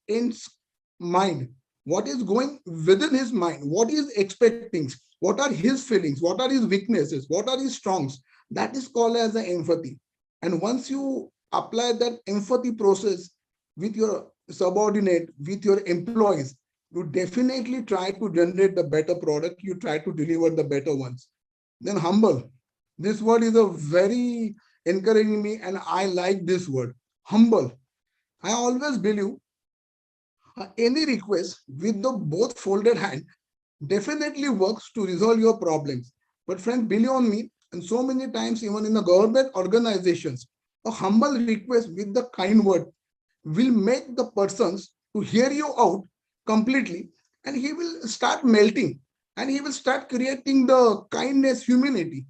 mind, what is going within his mind, what is expecting, what are his feelings, what are his weaknesses, what are his strengths. That is called as an empathy. And once you apply that empathy process with your subordinate, with your employees, you definitely try to generate the better product, you try to deliver the better ones. Then humble. This word is a very encouraging me, and I like this word, humble. I always believe any request with the both folded hand definitely works to resolve your problems. But friend, believe on me, and so many times even in the government organizations, a humble request with the kind word will make the persons to hear you out completely, and he will start melting, and he will start creating the kindness, humanity,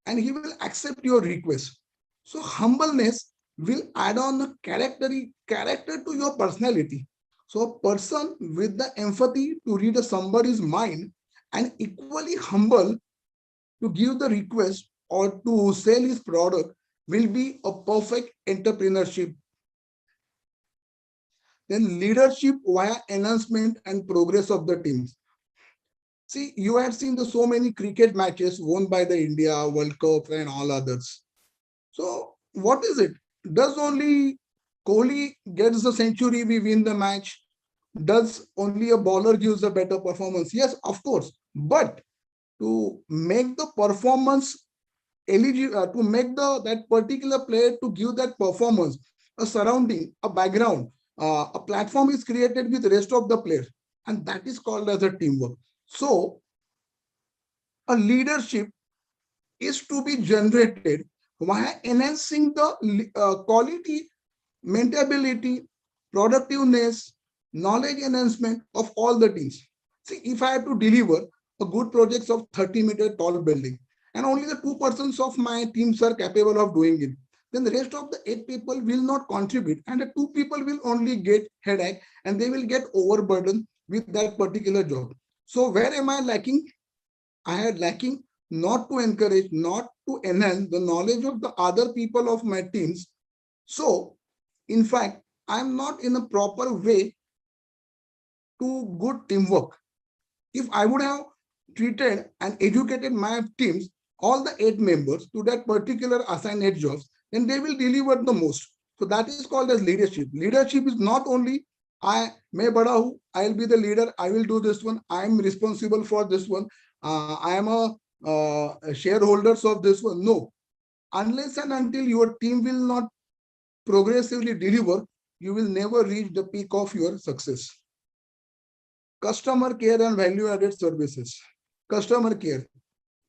and he will accept your request. So humbleness will add on a character to your personality. So a person with the empathy to read somebody's mind and equally humble to give the request or to sell his product will be a perfect entrepreneurship. Then leadership via enhancement and progress of the teams. See, you have seen the so many cricket matches won by the India, World Cup and all others. So what is it? Does only Kohli gets the century, we win the match? Does only a bowler gives a better performance? Yes, of course. But to make the performance eligible, to make that particular player to give that performance, a surrounding, a background, a platform is created with the rest of the players, and that is called as a teamwork. So a leadership is to be generated via enhancing the quality, maintainability, productiveness, knowledge enhancement of all the teams. See, if I have to deliver a good projects of 30-meter tall building, and only the 2% of my teams are capable of doing it, then the rest of the 8 people will not contribute, and the 2 people will only get headache, and they will get overburdened with that particular job. So where am I lacking? I had lacking not to encourage, not to enhance the knowledge of the other people of my teams. So in fact, I'm not in a proper way to good teamwork. If I would have treated and educated my teams, all the 8 members to that particular assigned 8 jobs, then they will deliver the most. So that is called as leadership. Leadership is not only I will be the leader, I will do this one, I am responsible for this one, I am a shareholders of this one. No, unless and until your team will not progressively deliver, you will never reach the peak of your success. Customer care and value-added services. Customer care.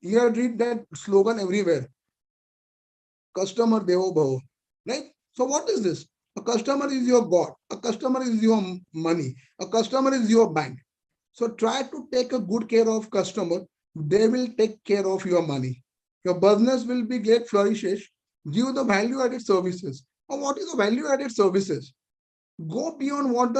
You have read that slogan everywhere. Customer Devo Bhavo, right? So what is this? A customer is your God. A customer is your money. A customer is your bank. So try to take a good care of customer. They will take care of your money. Your business will be great flourishes. Give the value-added services. Or what is the value-added services? Go beyond what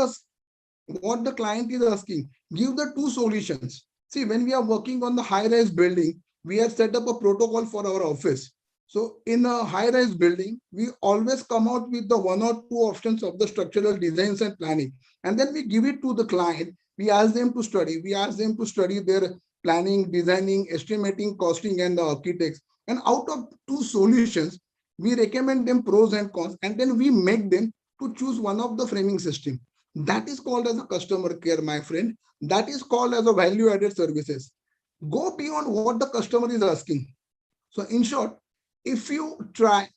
the client is asking. Give the two solutions. See, when we are working on the high-rise building, we have set up a protocol for our office. So in a high-rise building, we always come out with the one or two options of the structural designs and planning. And then we give it to the client. We ask them to study. We ask them to study their planning, designing, estimating, costing, and the architects. And out of two solutions, we recommend them pros and cons, and then we make them to choose one of the framing system. That is called as a customer care, my friend. That is called as a value-added services. Go beyond what the customer is asking. So in short, if you try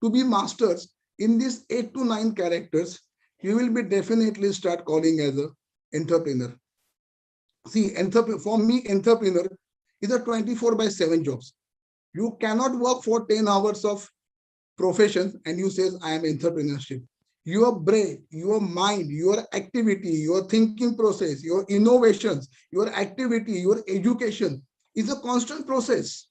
to be masters in these 8 to 9 characters, you will be definitely start calling as a entrepreneur. See, for me, entrepreneur is a 24/7 jobs. You cannot work for 10 hours of profession and you says, I am entrepreneurship. Your brain, your mind, your activity, your thinking process, your innovations, your activity, your education is a constant process.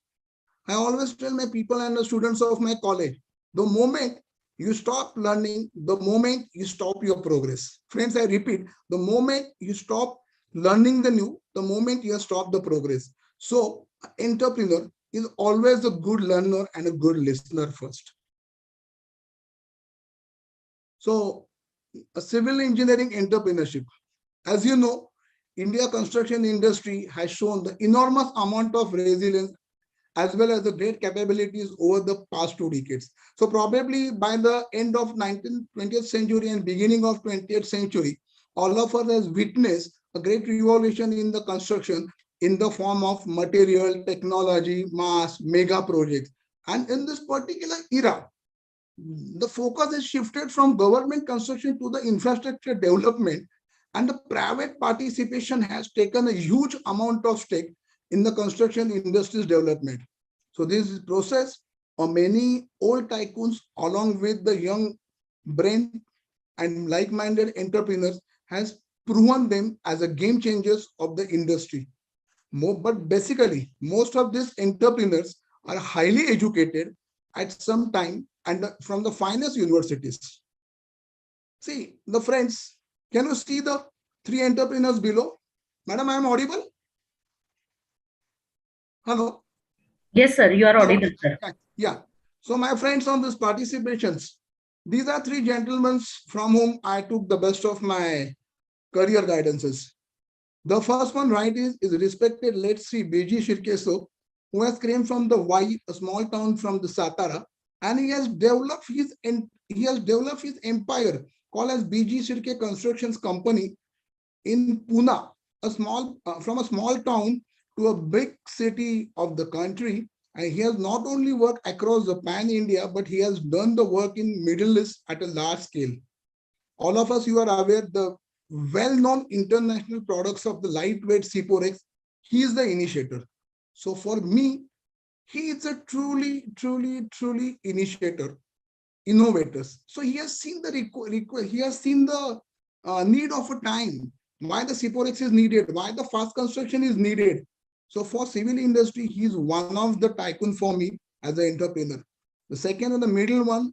I always tell my people and the students of my college, the moment you stop learning, the moment you stop your progress. Friends, I repeat, the moment you stop learning the new, the moment you stop the progress. So entrepreneur is always a good learner and a good listener first. So a civil engineering entrepreneurship. As you know, India construction industry has shown the enormous amount of resilience as well as the great capabilities over the past 2 decades. So probably by the end of 20th century and beginning of 20th century, all of us has witnessed a great revolution in the construction in the form of material, technology, mass, mega projects. And in this particular era, the focus has shifted from government construction to the infrastructure development, and the private participation has taken a huge amount of stake in the construction industry's development. So this process of many old tycoons along with the young brain and like-minded entrepreneurs has proven them as a game changers of the industry. But basically, most of these entrepreneurs are highly educated at some time and from the finest universities. See, the friends, can you see the 3 entrepreneurs below? Madam, I am audible? Hello? Yes, sir, you are audible, sir. Yeah. So my friends on this participations, these are 3 gentlemen from whom I took the best of my career guidances. The first one, right, is respected late Sri B.G. Shirkeso, who has came from the Y, a small town from the Satara, and he has developed his empire called as B.G. Shirke Constructions Company in Pune, from a small town to a big city of the country. And he has not only worked across the pan India, but he has done the work in Middle East at a large scale. All of us, you are aware the well-known international products of the lightweight Ciporex. He is the initiator. So for me, he is a truly initiator, innovators. So he has seen the need of a time, why the Ciporex is needed, why the fast construction is needed. So for civil industry, he is one of the tycoon for me as an entrepreneur. The second and the middle one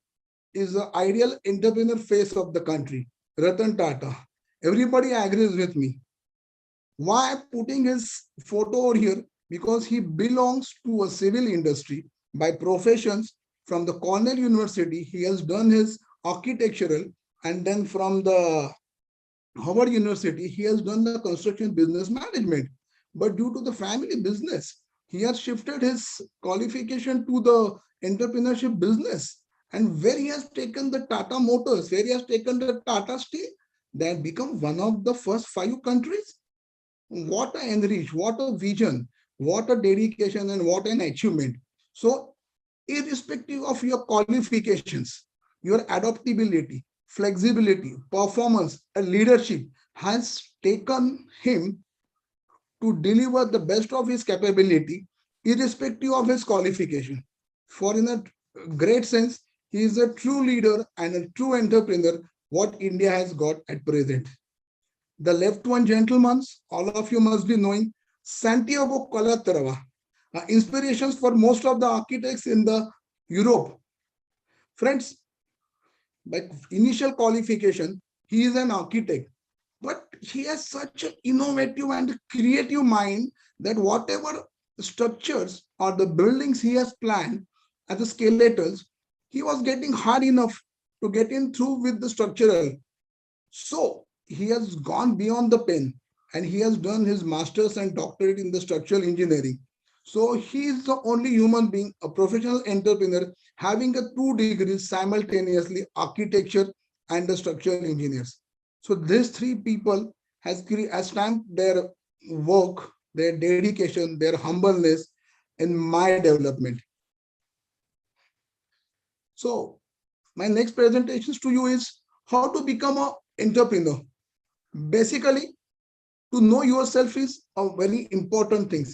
is the ideal entrepreneur face of the country, Ratan Tata. Everybody agrees with me. Why I'm putting his photo over here? Because he belongs to a civil industry by professions. From the Cornell University, he has done his architectural, and then from the Harvard University, he has done the construction business management. But due to the family business, he has shifted his qualification to the entrepreneurship business. And where he has taken the Tata Motors, where he has taken the Tata Steel, they have become one of the first 5 countries. What a enrich, what a vision, what a dedication, and what an achievement. So irrespective of your qualifications, your adaptability, flexibility, performance, and leadership has taken him to deliver the best of his capability irrespective of his qualification. For in a great sense, he is a true leader and a true entrepreneur, what India has got at present. The left one, gentlemen, all of you must be knowing Santiago Calatrava, inspirations for most of the architects in the Europe. Friends, by initial qualification, he is an architect, but he has such an innovative and creative mind that whatever structures or the buildings he has planned as the skeletals, he was getting hard enough to get in through with the structural. So he has gone beyond the pen and he has done his master's and doctorate in the structural engineering. So he is the only human being, a professional entrepreneur, having a 2 degrees simultaneously, architecture and the structural engineers. So these three people has stamped their work, their dedication, their humbleness in my development. So my next presentations to you is how to become an entrepreneur. Basically, to know yourself is a very important thing.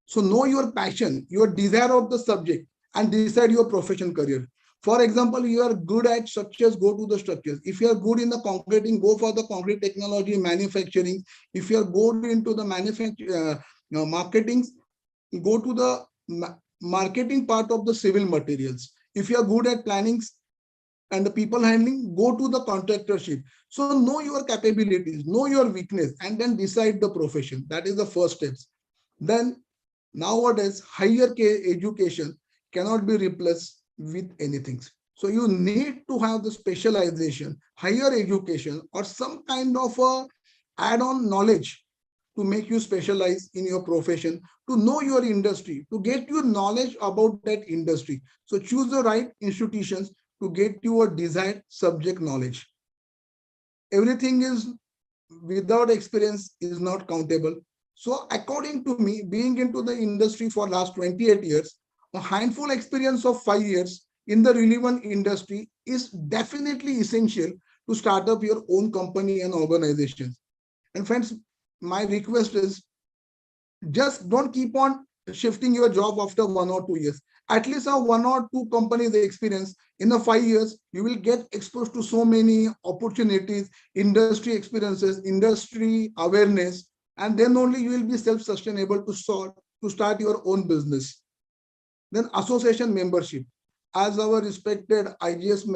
So know your passion, your desire of the subject, and decide your profession career. For example, you are good at structures, go to the structures. If you are good in the concreting, go for the concrete technology, manufacturing. If you are good into the marketing, go to the marketing part of the civil materials. If you are good at planning and the people handling, go to the contractorship. So know your capabilities, know your weakness, and then decide the profession. That is the first steps. Then nowadays, higher education cannot be replaced with anything. So you need to have the specialization, higher education, or some kind of a add-on knowledge to make you specialize in your profession, to know your industry, to get your knowledge about that industry. So choose the right institutions to get your desired subject knowledge. Everything is without experience is not countable. So according to me, being into the industry for last 28 years, a handful experience of 5 years in the relevant industry is definitely essential to start up your own company and organizations. And friends, my request is just don't keep on shifting your job after 1 or 2 years. At least have 1 or 2 companies experience. In the 5 years, you will get exposed to so many opportunities, industry experiences, industry awareness, and then only you will be self-sustainable to start your own business. Then association membership. As our respected IGS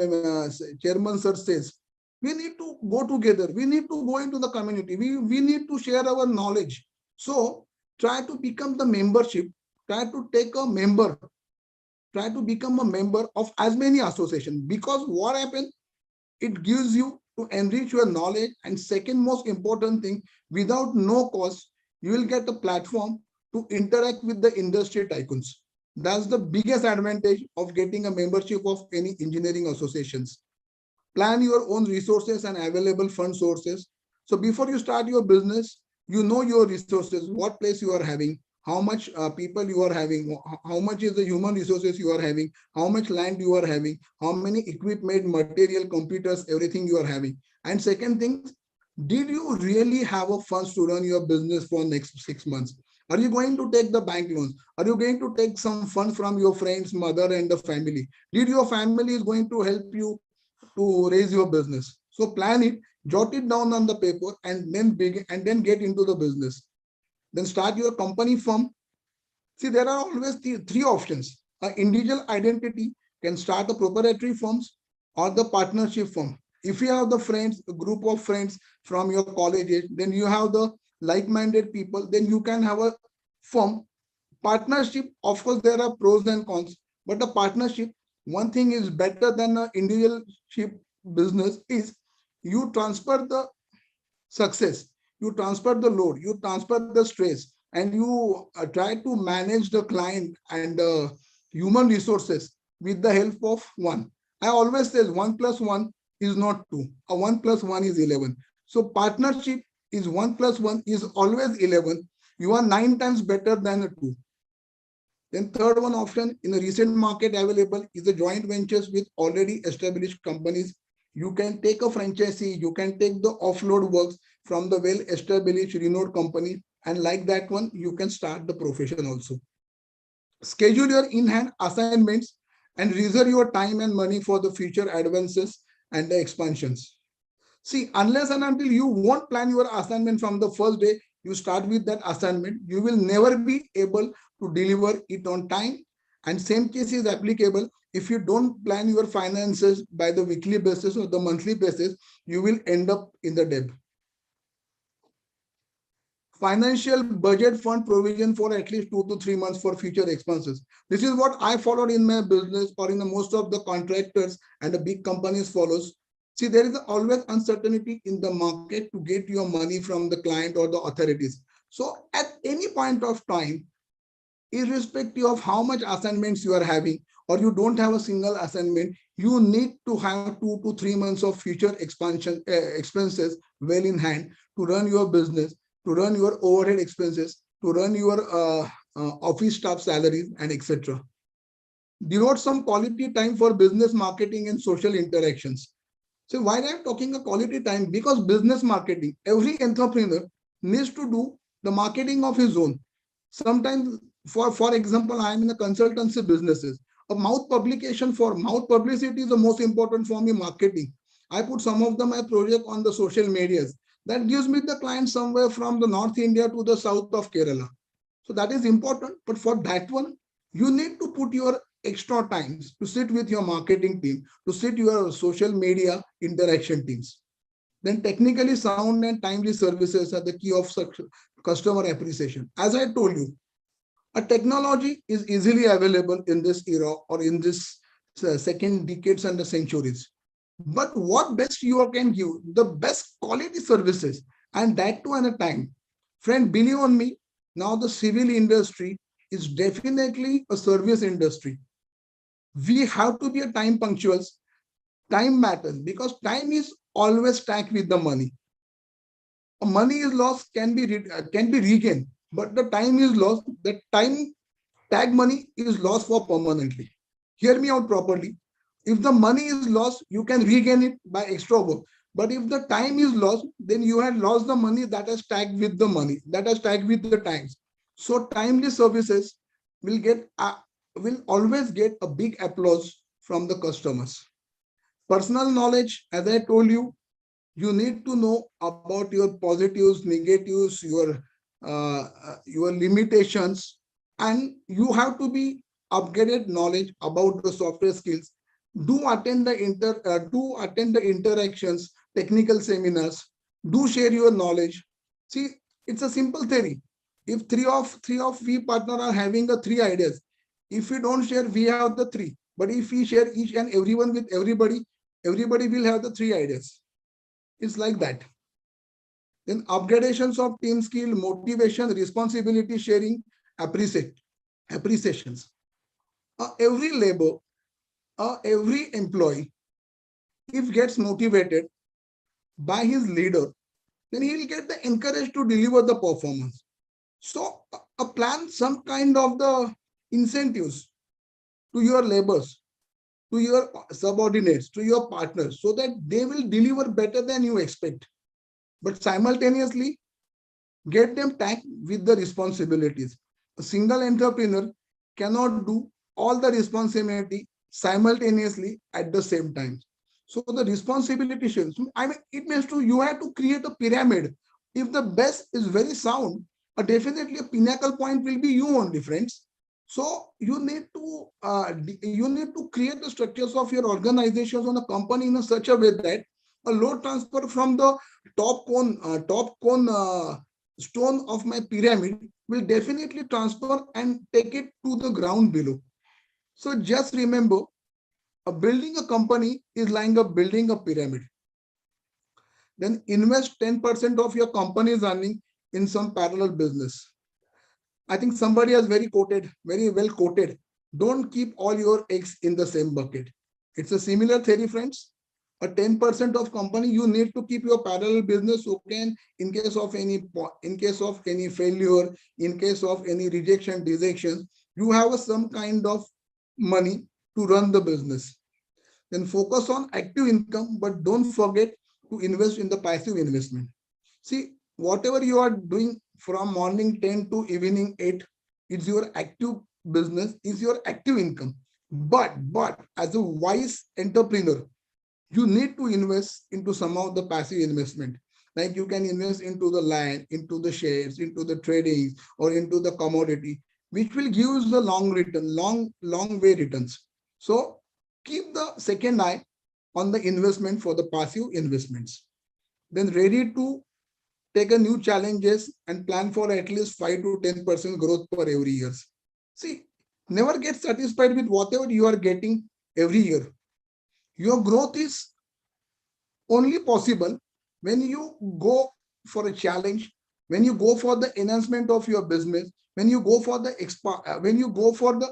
chairman sir says, we need to go together. We need to go into the community. We need to share our knowledge. So try to become the membership. Try to take a member. Try to become a member of as many associations, because what happens, it gives you to enrich your knowledge. And second most important thing, without no cost, you will get a platform to interact with the industry tycoons. That's the biggest advantage of getting a membership of any engineering associations. Plan your own resources and available fund sources. So before you start your business, you know your resources, what place you are having, how much people you are having, how much is the human resources you are having, how much land you are having, how many equipment, material, computers, everything you are having. And second thing, did you really have a funds to run your business for next 6 months? Are you going to take the bank loans? Are you going to take some funds from your friends, mother, and the family? Did your family is going to help you to raise your business? So plan it, jot it down on the paper, and then begin, and then get into the business. Then start your company firm. See, there are always three options. An individual identity can start a proprietary firms or the partnership firm. If you have the friends, a group of friends from your college age, then you have the like-minded people, then you can have a firm. Partnership, of course, there are pros and cons, but a partnership, one thing is better than an individualship business is you transfer the success, you transfer the load, you transfer the stress, and you try to manage the client and the human resources with the help of one. I always say 1 + 1 is not 2. A 1 + 1 is 11. So partnership is 1 + 1 is always 11. You are 9 times better than a 2. Then third one option in the recent market available is the joint ventures with already established companies. You can take a franchisee, you can take the offload works from the well-established renowned company, and like that one, you can start the profession also. Schedule your in-hand assignments and reserve your time and money for the future advances and the expansions. See, unless and until you won't plan your assignment from the first day you start with that assignment, you will never be able to deliver it on time. And same case is applicable. If you don't plan your finances by the weekly basis or the monthly basis, you will end up in the debt. Financial budget fund provision for at least 2 to 3 months for future expenses. This is what I followed in my business or in the most of the contractors and the big companies follows. See, there is always uncertainty in the market to get your money from the client or the authorities. So at any point of time, irrespective of how much assignments you are having, or you don't have a single assignment, you need to have 2 to 3 months of future expansion expenses well in hand to run your business, to run your overhead expenses, to run your office staff salaries, and etc. Devote some quality time for business marketing and social interactions. So why I'm talking a quality time? Because business marketing, every entrepreneur needs to do the marketing of his own. Sometimes, for example, I am in a consultancy businesses. A mouth publication for mouth publicity is the most important for me marketing. I put some of my project on the social medias. That gives me the client somewhere from the North India to the south of Kerala. So that is important. But for that one, you need to put your extra times to sit with your marketing team, to sit your social media interaction teams. Then technically sound and timely services are the key of customer appreciation. As I told you, a technology is easily available in this era or in this second decades and the centuries. But what best you can give, the best quality services, and that too at a time. Friend, believe on me, now the civil industry is definitely a service industry. We have to be a time punctuals. Time matters because time is always stacked with the money. Money is lost can be regained, but the time is lost. The time tag money is lost for permanently. Hear me out properly. If the money is lost, you can regain it by extra work. But if the time is lost, then you have lost the money that has tagged with the money, that has tagged with the times. So timely services will always get a big applause from the customers. Personal knowledge, as I told you, you need to know about your positives, negatives, your limitations, and you have to be upgraded knowledge about the software skills. Do attend the interactions, technical seminars. Do share your knowledge. See, it's a simple theory. If three of we partner are having the 3 ideas, if we don't share, we have the 3. But if we share each and everyone with everybody, everybody will have the 3 ideas. It's like that. Then upgradations of team skill, motivation, responsibility sharing, appreciations. Every labor, every employee, if gets motivated by his leader, then he will get the encouraged to deliver the performance. So a plan some kind of the incentives to your laborers, to your subordinates, to your partners, so that they will deliver better than you expect. But simultaneously, get them tagged with the responsibilities. A single entrepreneur cannot do all the responsibility simultaneously at the same time. So the responsibility should, it means you have to create a pyramid. If the best is very sound, definitely a pinnacle point will be you only, friends. So you need to create the structures of your organizations on a company in such a way that a load transfer from the top cone stone of my pyramid will definitely transfer and take it to the ground below. So just remember, building a company is like building a pyramid. Then invest 10% of your company's earning in some parallel business. I think somebody has very well quoted, don't keep all your eggs in the same bucket. It's a similar theory, friends. A 10% of company, you need to keep your parallel business so can, in case of any failure, in case of any rejection, dissection, you have some kind of money to run the business. Then focus on active income, but don't forget to invest in the passive investment. See, whatever you are doing from morning 10 to evening 8, it's your active business is your active income. But as a wise entrepreneur, you need to invest into some of the passive investment. Like you can invest into the land, into the shares, into the trading, or into the commodity, which will give you the long return, long way returns. So keep the second eye on the investment for the passive investments. Then ready to take a new challenges and plan for at least 5 to 10% growth per every year. See, never get satisfied with whatever you are getting every year. Your growth is only possible when you go for a challenge, when you go for the enhancement of your business, when you go for the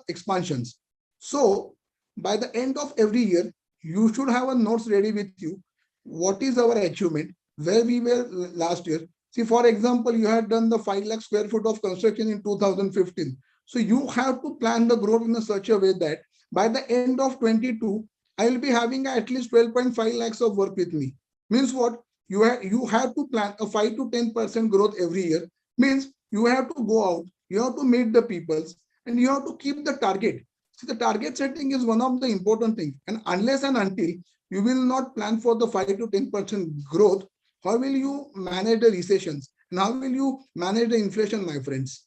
expansions. So by the end of every year, you should have a notes ready with you. What is our achievement? Where we were last year? See, for example, you had done the 5 lakh square foot of construction in 2015. So you have to plan the growth in such a way that by the end of 22, I will be having at least 12.5 lakhs of work with me. Means what? You have to plan a 5 to 10% growth every year. Means you have to go out, you have to meet the peoples, and you have to keep the target. See, the target setting is one of the important things. And unless and until you will not plan for the 5 to 10% growth, how will you manage the recessions? And how will you manage the inflation, my friends?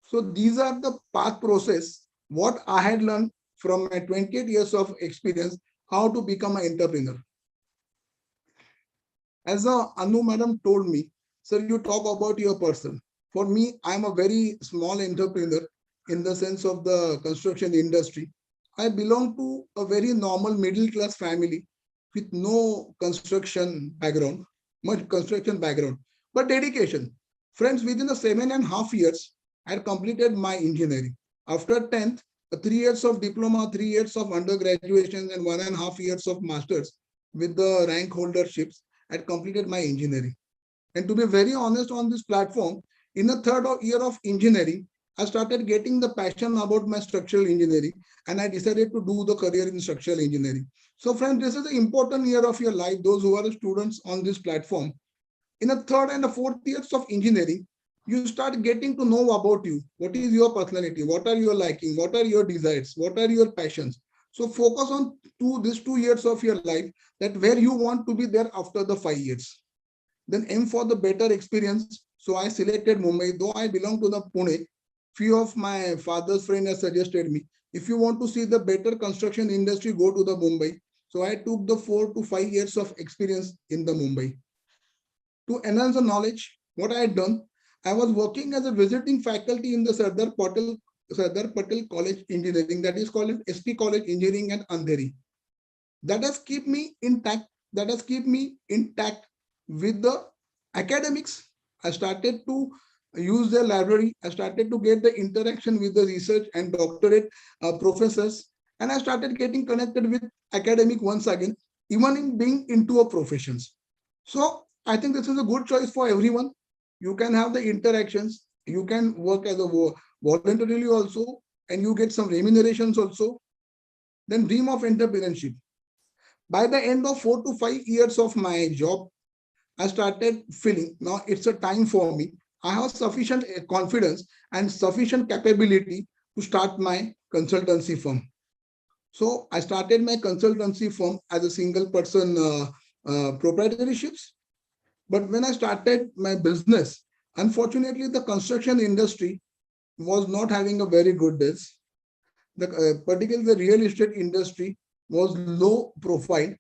So these are the path process, what I had learned from my 28 years of experience, how to become an entrepreneur. As Anu madam told me, sir, you talk about your person. For me, I'm a very small entrepreneur in the sense of the construction industry. I belong to a very normal middle class family with no construction background, much construction background, but dedication. Friends, within the 7.5 years, I had completed my engineering. After 10th, 3 years of diploma, 3 years of undergraduation, and 1.5 years of masters with the rank holderships, I had completed my engineering. And to be very honest on this platform, in the third year of engineering, I started getting the passion about my structural engineering, and I decided to do the career in structural engineering. So friends, this is an important year of your life, those who are students on this platform. In the third and the fourth years of engineering, you start getting to know about you. What is your personality? What are your liking? What are your desires? What are your passions? So focus on these 2 years of your life, that where you want to be there after the 5 years. Then aim for the better experience. So I selected Mumbai, though I belong to the Pune. Few of my father's friends have suggested me, if you want to see the better construction industry, go to the Mumbai. So I took the 4 to 5 years of experience in the Mumbai. To enhance the knowledge, what I had done, I was working as a visiting faculty in the Sardar Patel College Engineering, that is called SP College Engineering at Andheri. That has kept me intact. That has kept me intact with the academics. I started to use the library. I started to get the interaction with the research and doctorate professors, and I started getting connected with academic once again, even in being into a professions. So I think this is a good choice for everyone. You can have the interactions. You can work as a voluntarily also, and you get some remunerations also. Then dream of entrepreneurship. By the end of 4 to 5 years of my job, I started feeling now it's a time for me. I have sufficient confidence and sufficient capability to start my consultancy firm. So I started my consultancy firm as a single person proprietorships. But when I started my business, unfortunately, the construction industry was not having a very good days. Particularly the real estate industry was low profile.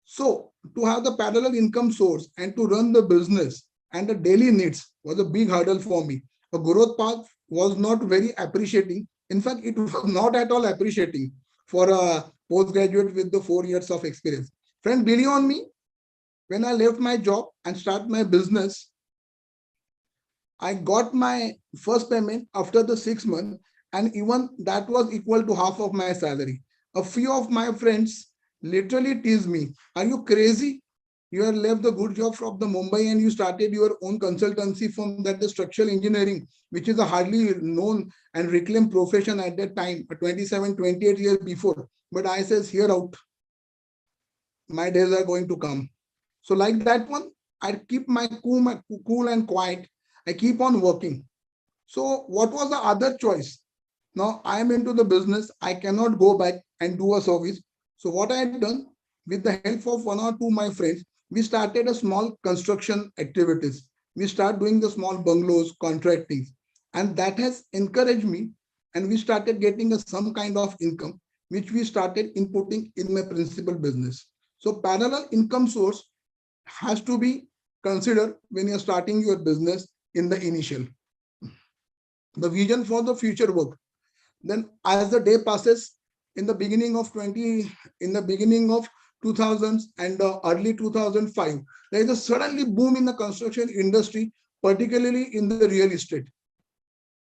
So to have the parallel income source and to run the business and the daily needs was a big hurdle for me. A growth path was not very appreciating. In fact, it was not at all appreciating for a postgraduate with the 4 years of experience. Friend, believe on me, when I left my job and start my business, I got my first payment after the 6 months, and even that was equal to half of my salary. A few of my friends literally teased me, are you crazy? You have left the good job from the Mumbai and you started your own consultancy firm, that is structural engineering, which is a hardly known and reclaimed profession at that time, 27, 28 years before. But I says, here out, my days are going to come. So like that one, I keep my cool and quiet. I keep on working. So what was the other choice? Now I am into the business. I cannot go back and do a service. So what I had done, with the help of one or two my friends, we started a small construction activities. We start doing the small bungalows, contracting, and that has encouraged me. And we started getting some kind of income, which we started inputting in my principal business. So parallel income source has to be considered when you're starting your business in the initial. The vision for the future work. Then as the day passes, in the beginning of 2000s and early 2005, there is a suddenly boom in the construction industry, particularly in the real estate.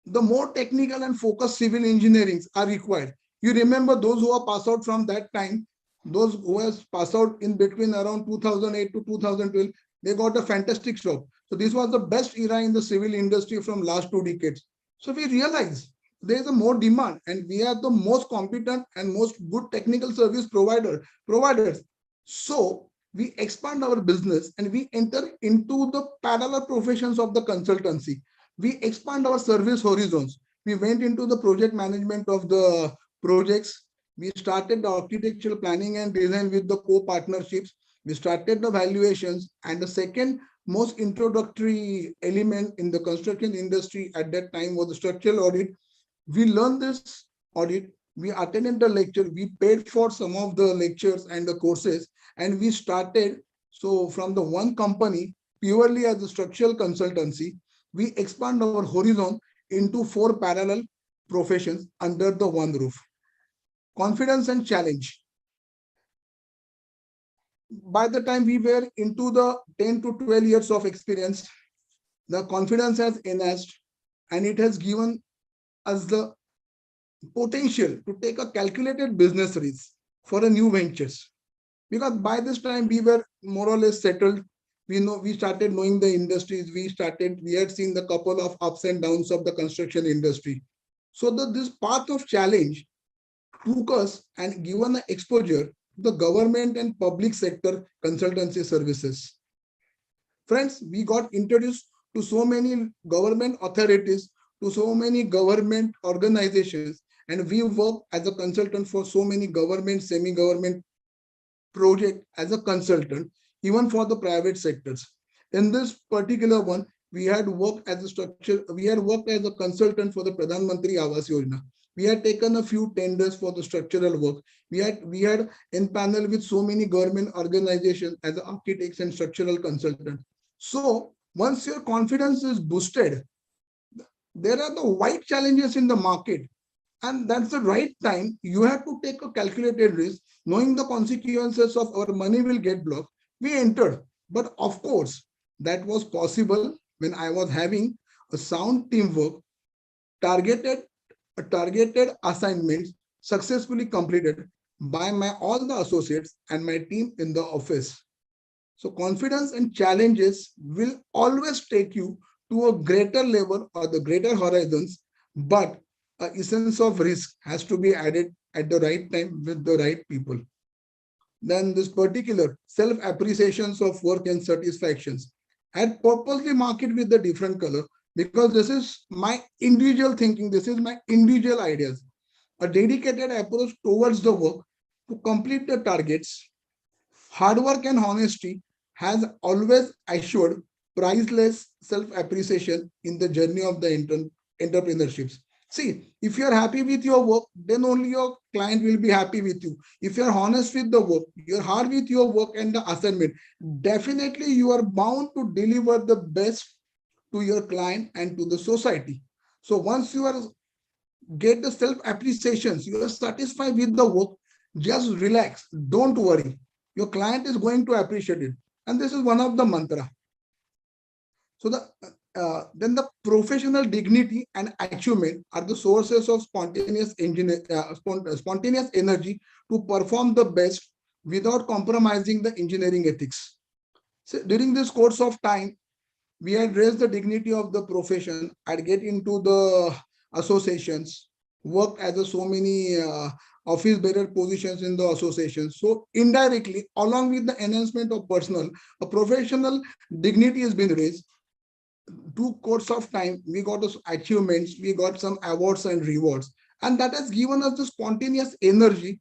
The more technical and focused civil engineerings are required. You remember those who are passed out from that time, those who has passed out in between around 2008 to 2012, they got a fantastic job. So this was the best era in the civil industry from last 2 decades. So we realize there is a more demand, and we are the most competent and most good technical service providers. So we expand our business and we enter into the parallel professions of the consultancy. We expand our service horizons. We went into the project management of the projects. We started the architectural planning and design with the co-partnerships. We started the valuations, and the second most introductory element in the construction industry at that time was the structural audit. We learned this audit, we attended the lecture, we paid for some of the lectures and the courses, and we started. So from the one company, purely as a structural consultancy, we expand our horizon into 4 parallel professions under the one roof. Confidence and challenge. By the time we were into the 10 to 12 years of experience, the confidence has enhanced, and it has given us the potential to take a calculated business risk for a new ventures. Because by this time we were more or less settled. We started knowing the industries. We had seen the couple of ups and downs of the construction industry. So this path of challenge took us and given the exposure to the government and public sector consultancy services. Friends, we got introduced to so many government authorities, to so many government organizations, and we work as a consultant for so many government, semi-government project as a consultant, even for the private sectors. In this particular one, we had worked as a consultant for the Pradhan Mantri Awas Yojana. We had taken a few tenders for the structural work. We had in panel with so many government organizations as architects and structural consultants. So once your confidence is boosted, there are the wide challenges in the market, and that's the right time. You have to take a calculated risk, knowing the consequences of our money will get blocked. We entered, but of course, that was possible when I was having a sound teamwork, targeted assignments successfully completed by all the associates and my team in the office. So confidence and challenges will always take you to a greater level or the greater horizons, but an essence of risk has to be added at the right time with the right people. Then this particular self-appreciations of work and satisfactions. I had purposely marked it with the different color because this is my individual thinking, this is my individual ideas. A dedicated approach towards the work to complete the targets. Hard work and honesty has always assured priceless self-appreciation in the journey of the entrepreneurships. See, if you're happy with your work, then only your client will be happy with you. If you're honest with the work, you're hard with your work and the assignment, definitely you are bound to deliver the best to your client and to the society. So once you are get the self-appreciations, you are satisfied with the work, just relax, don't worry. Your client is going to appreciate it. And this is one of the mantra. So then the professional dignity and achievement are the sources of spontaneous energy to perform the best without compromising the engineering ethics. So during this course of time, we had raised the dignity of the profession. I'd get into the associations, work as so many office bearer positions in the association. So indirectly, along with the enhancement of personal, a professional dignity has been raised. Due course of time, we got achievements, we got some awards and rewards. And that has given us the spontaneous energy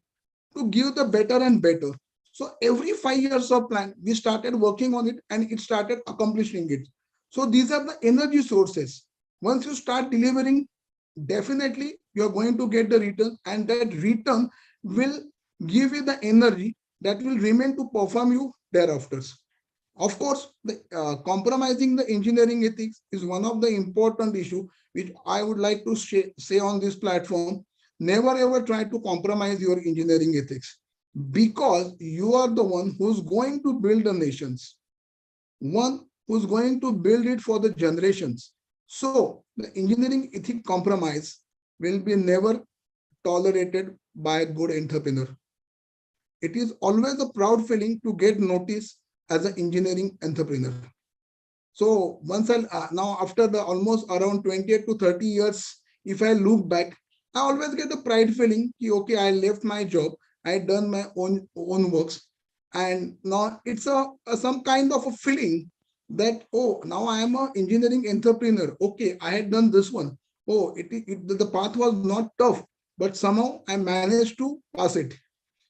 to give the better and better. So every 5 years of plan, we started working on it and it started accomplishing it. So these are the energy sources. Once you start delivering, definitely you're going to get the return, and that return will give you the energy that will remain to perform you thereafter. Of course, compromising the engineering ethics is one of the important issue which I would like to say on this platform. Never ever try to compromise your engineering ethics, because you are the one who's going to build the nations, one who's going to build it for the generations. So the engineering ethic compromise will be never tolerated by a good entrepreneur. It is always a proud feeling to get noticed as an engineering entrepreneur. So once now after the almost around 28 to 30 years, if I look back, I always get a pride feeling, okay, I left my job, I done my own works, and now it's some kind of a feeling that, oh, now I am an engineering entrepreneur. Okay, I had done this one. Oh, the path was not tough, but somehow I managed to pass it.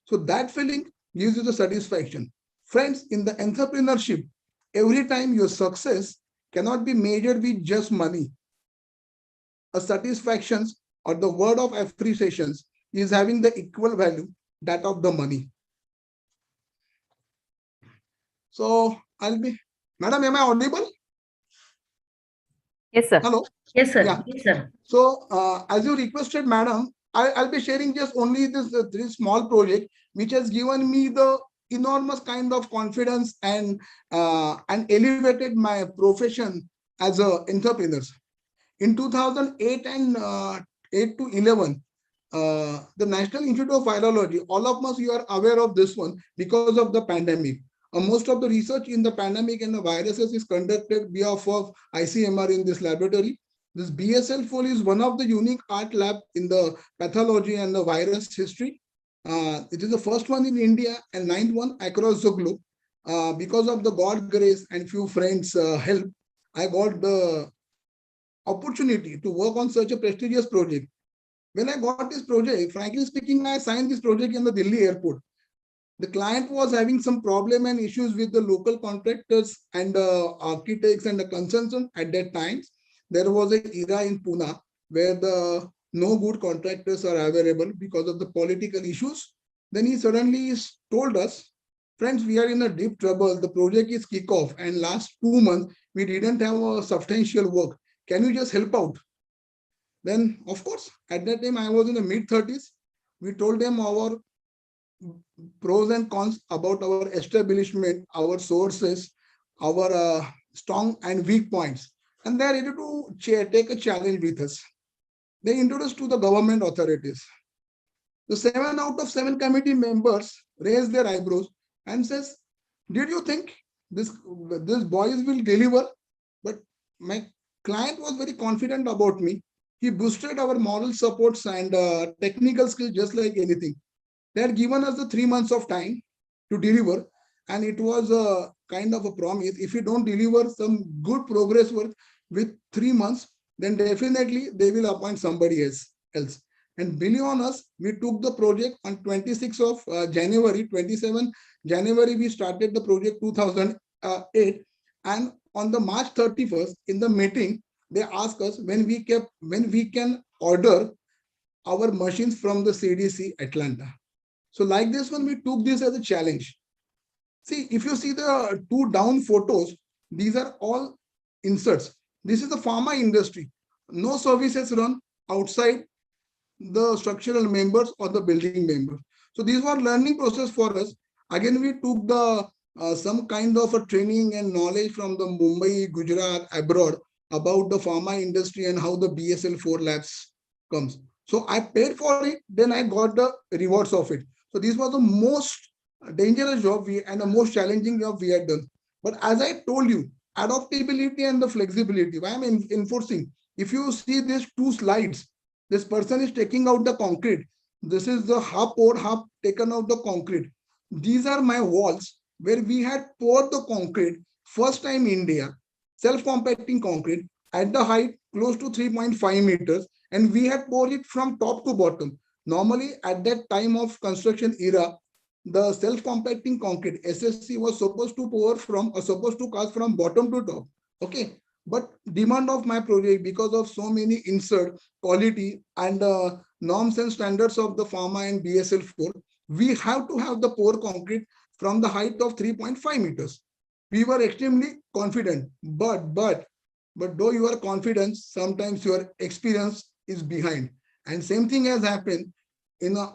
So that feeling gives you the satisfaction. Friends, in the entrepreneurship, every time your success cannot be measured with just money. A satisfactions or the word of appreciations is having the equal value that of the money. So I'll be, Madam, am I audible? Yes, sir. Hello. Yes, sir. Yeah. Yes, sir. So as you requested, Madam, I'll be sharing just only this small project which has given me the enormous kind of confidence and elevated my profession as a entrepreneur. In 2008 and 8 to 11, the National Institute of Virology, all of us, you are aware of this one because of the pandemic. Most of the research in the pandemic and the viruses is conducted behalf of ICMR in this laboratory. This BSL-4 is one of the unique art lab in the pathology and the virus history. It is the first one in India and ninth one across the globe. Because of the God grace and few friends' help, I got the opportunity to work on such a prestigious project. When I got this project, frankly speaking, I signed this project in the Delhi airport. The client was having some problem and issues with the local contractors and architects and the consultants at that time. There was an era in Pune where the no good contractors are available because of the political issues. Then he suddenly told us, friends, we are in a deep trouble. The project is kick off, and last 2 months we didn't have a substantial work. Can you just help out? Then, of course, at that time I was in the mid-30s. We told them our pros and cons about our establishment, our sources, our strong and weak points, and they are ready to take a challenge with us. They introduced to the government authorities. The 7 out of 7 committee members raised their eyebrows and says, did you think this boys will deliver? But my client was very confident about me. He boosted our moral supports and technical skills just like anything. They had given us the 3 months of time to deliver, and it was a kind of a promise. If you don't deliver some good progress work with 3 months, then definitely they will appoint somebody else. And believe on us, we took the project on 26th of January, 27 January, we started the project 2008. And on the March 31st, in the meeting, they asked us when we can order our machines from the CDC Atlanta. So like this one, we took this as a challenge. See, if you see the 2 down photos, these are all inserts. This is the pharma industry. No services run outside the structural members or the building members. So these were learning process for us. Again, we took the some kind of a training and knowledge from the Mumbai, Gujarat, abroad about the pharma industry and how the BSL-4 labs comes. So I paid for it, then I got the rewards of it. So this was the most dangerous job and the most challenging job we had done. But as I told you, adaptability and the flexibility, why I'm enforcing. If you see these 2 slides, this person is taking out the concrete. This is the half poured, half taken out the concrete. These are my walls where we had poured the concrete, first time in India, self-compacting concrete at the height close to 3.5 meters and we had poured it from top to bottom. Normally, at that time of construction era, the self-compacting concrete SSC was supposed to cast from bottom to top. Okay, but demand of my project, because of so many insert quality and norms and standards of the pharma and BSL4, we have to have the pour concrete from the height of 3.5 meters. We were extremely confident, but though you are confident, sometimes your experience is behind. And same thing has happened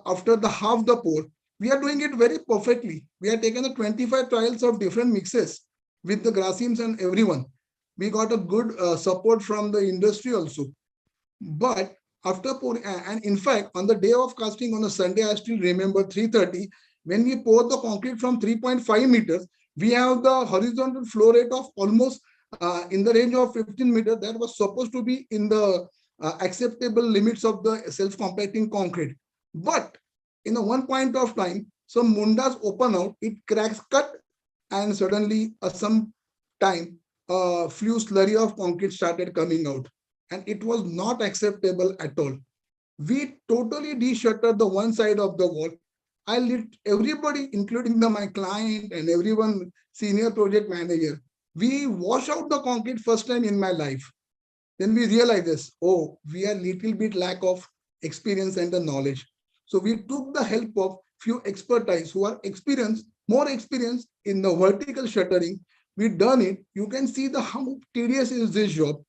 after the half the pour. We are doing it very perfectly. We have taken the 25 trials of different mixes with the grassins and everyone. We got a good support from the industry also. But after pouring, and in fact, on the day of casting on a Sunday, I still remember 3:30, when we poured the concrete from 3.5 meters, we have the horizontal flow rate of almost in the range of 15 meters. That was supposed to be in the acceptable limits of the self-compacting concrete. But in a one point of time, some mundas open out, it cracks cut, and suddenly some time few slurry of concrete started coming out, and it was not acceptable at all. We totally de-shuttered the one side of the wall. I lit everybody, including my client and everyone, senior project manager. We wash out the concrete first time in my life. Then we realize this, oh, we are little bit lack of experience and the knowledge. So we took the help of few expertise who are more experienced in the vertical shuttering. We done it. You can see how tedious is this job.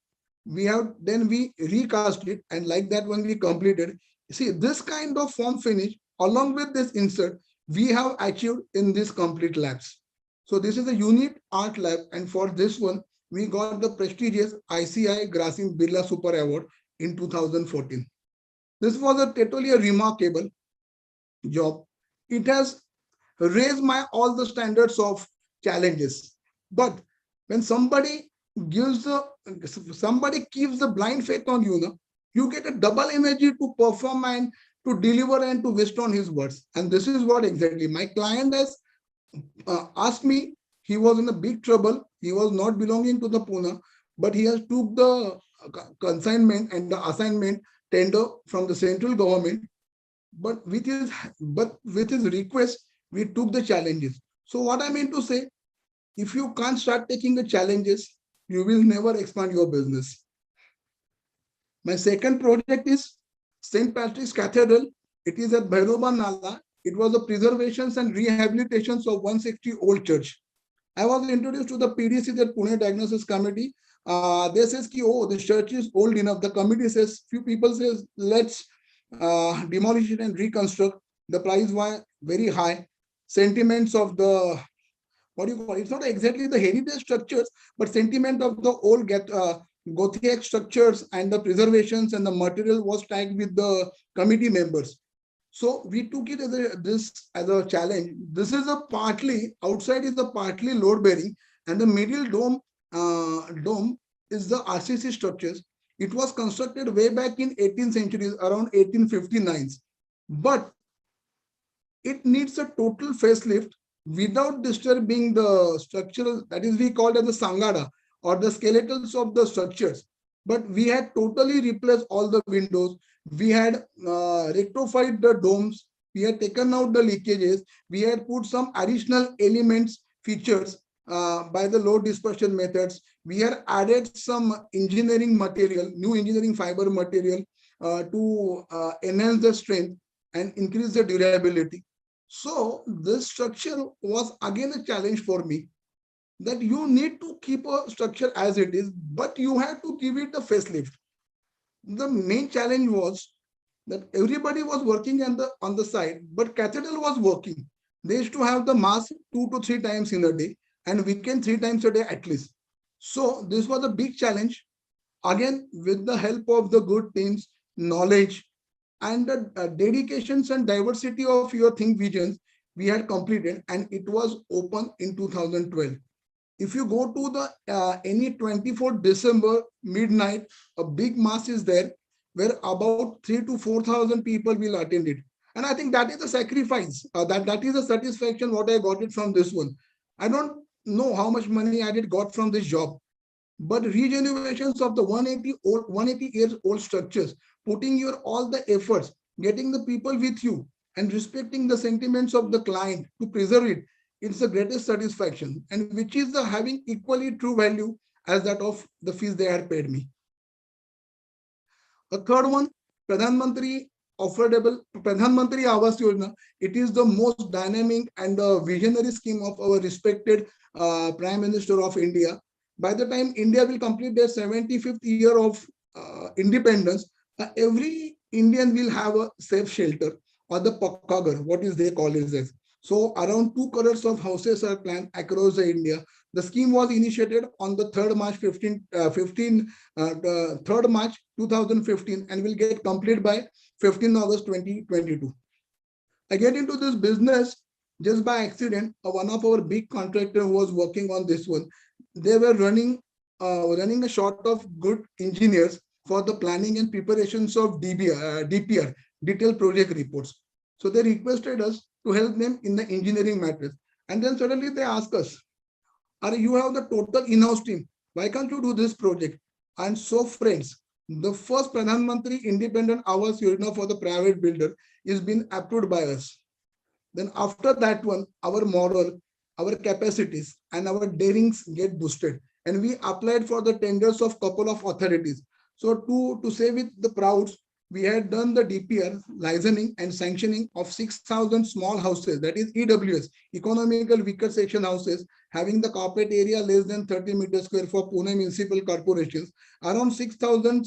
Then we recast it, and like that when we completed, see this kind of form finish along with this insert we have achieved in this complete labs. So this is a unique art lab, and for this one we got the prestigious ICI Grasim Birla Super Award in 2014. This was totally a remarkable job. It has raised all the standards of challenges. But when somebody keeps the blind faith on you, you get a double energy to perform and to deliver and to waste on his words. And this is what exactly my client has asked me. He was in a big trouble. He was not belonging to the Pune, but he has took the consignment and the assignment tender from the central government. But with his request, we took the challenges. So what I mean to say, if you can't start taking the challenges, you will never expand your business. My second project is St. Patrick's Cathedral. It is at Bhairoba Nala. It was the preservations and rehabilitations of 160 old church. I was introduced to the PDC, the Pune Diagnosis Committee. They says, oh, the church is old enough. The committee says, few people says, let's demolish it and reconstruct. The price was very high. Sentiments of the, what do you call it? It's not exactly the heritage structures, but sentiment of the old Gothic structures and the preservations and the material was tagged with the committee members. So we took it as a challenge. This is a partly, outside is the partly load bearing, and the middle dome is the RCC structures. It was constructed way back in 18th century, around 1859. But it needs a total facelift without disturbing the structural, that is we call it as the Sangada or the skeletons of the structures. But we had totally replaced all the windows. We had rectified the domes. We had taken out the leakages. We had put some additional elements, features by the load dispersion methods. We had added some engineering material, new engineering fiber material to enhance the strength and increase the durability. So this structure was again a challenge for me, that you need to keep a structure as it is, but you have to give it a facelift. The main challenge was that everybody was working on the side, but cathedral was working. They used to have the mass 2 to 3 times in a day, and weekend 3 times a day at least. So this was a big challenge. Again, with the help of the good teams, knowledge, and the dedications and diversity of your think visions, we had completed, and it was open in 2012. If you go to the any 24th December midnight, a big mass is there where about 3,000 to 4,000 people will attend it. And I think that is a sacrifice. That is a satisfaction what I got it from this one. I don't know how much money I did got from this job, but regenerations of the 180 years old structures putting your all the efforts, getting the people with you, and respecting the sentiments of the client to preserve it, it's the greatest satisfaction, and which is the having equally true value as that of the fees they had paid me. The third one, Pradhan Mantri Awas Yojana. It is the most dynamic and visionary scheme of our respected Prime Minister of India. By the time India will complete their 75th year of independence, every Indian will have a safe shelter or the Pakka Ghar, what is they call it as. So around 2 crores of houses are planned across the India. The scheme was initiated on the 3rd March 3rd March 2015 and will get complete by 15 August 2022. I get into this business just by accident. One of our big contractor who was working on this one, they were running a short of good engineers for the planning and preparations of DPR, detailed project reports. So they requested us to help them in the engineering matters. And then suddenly they asked us, you have the total in-house team. Why can't you do this project? And so friends, the first Pradhan Mantri Independent Awas Yojana for the private builder is being approved by us. Then after that one, our moral, our capacities and our darings get boosted. And we applied for the tenders of couple of authorities. So to say with the prouds, we had done the DPR, licensing and sanctioning of 6,000 small houses, that is EWS, economical weaker section houses, having the carpet area less than 30 meters square for Pune municipal corporations. Around 6,000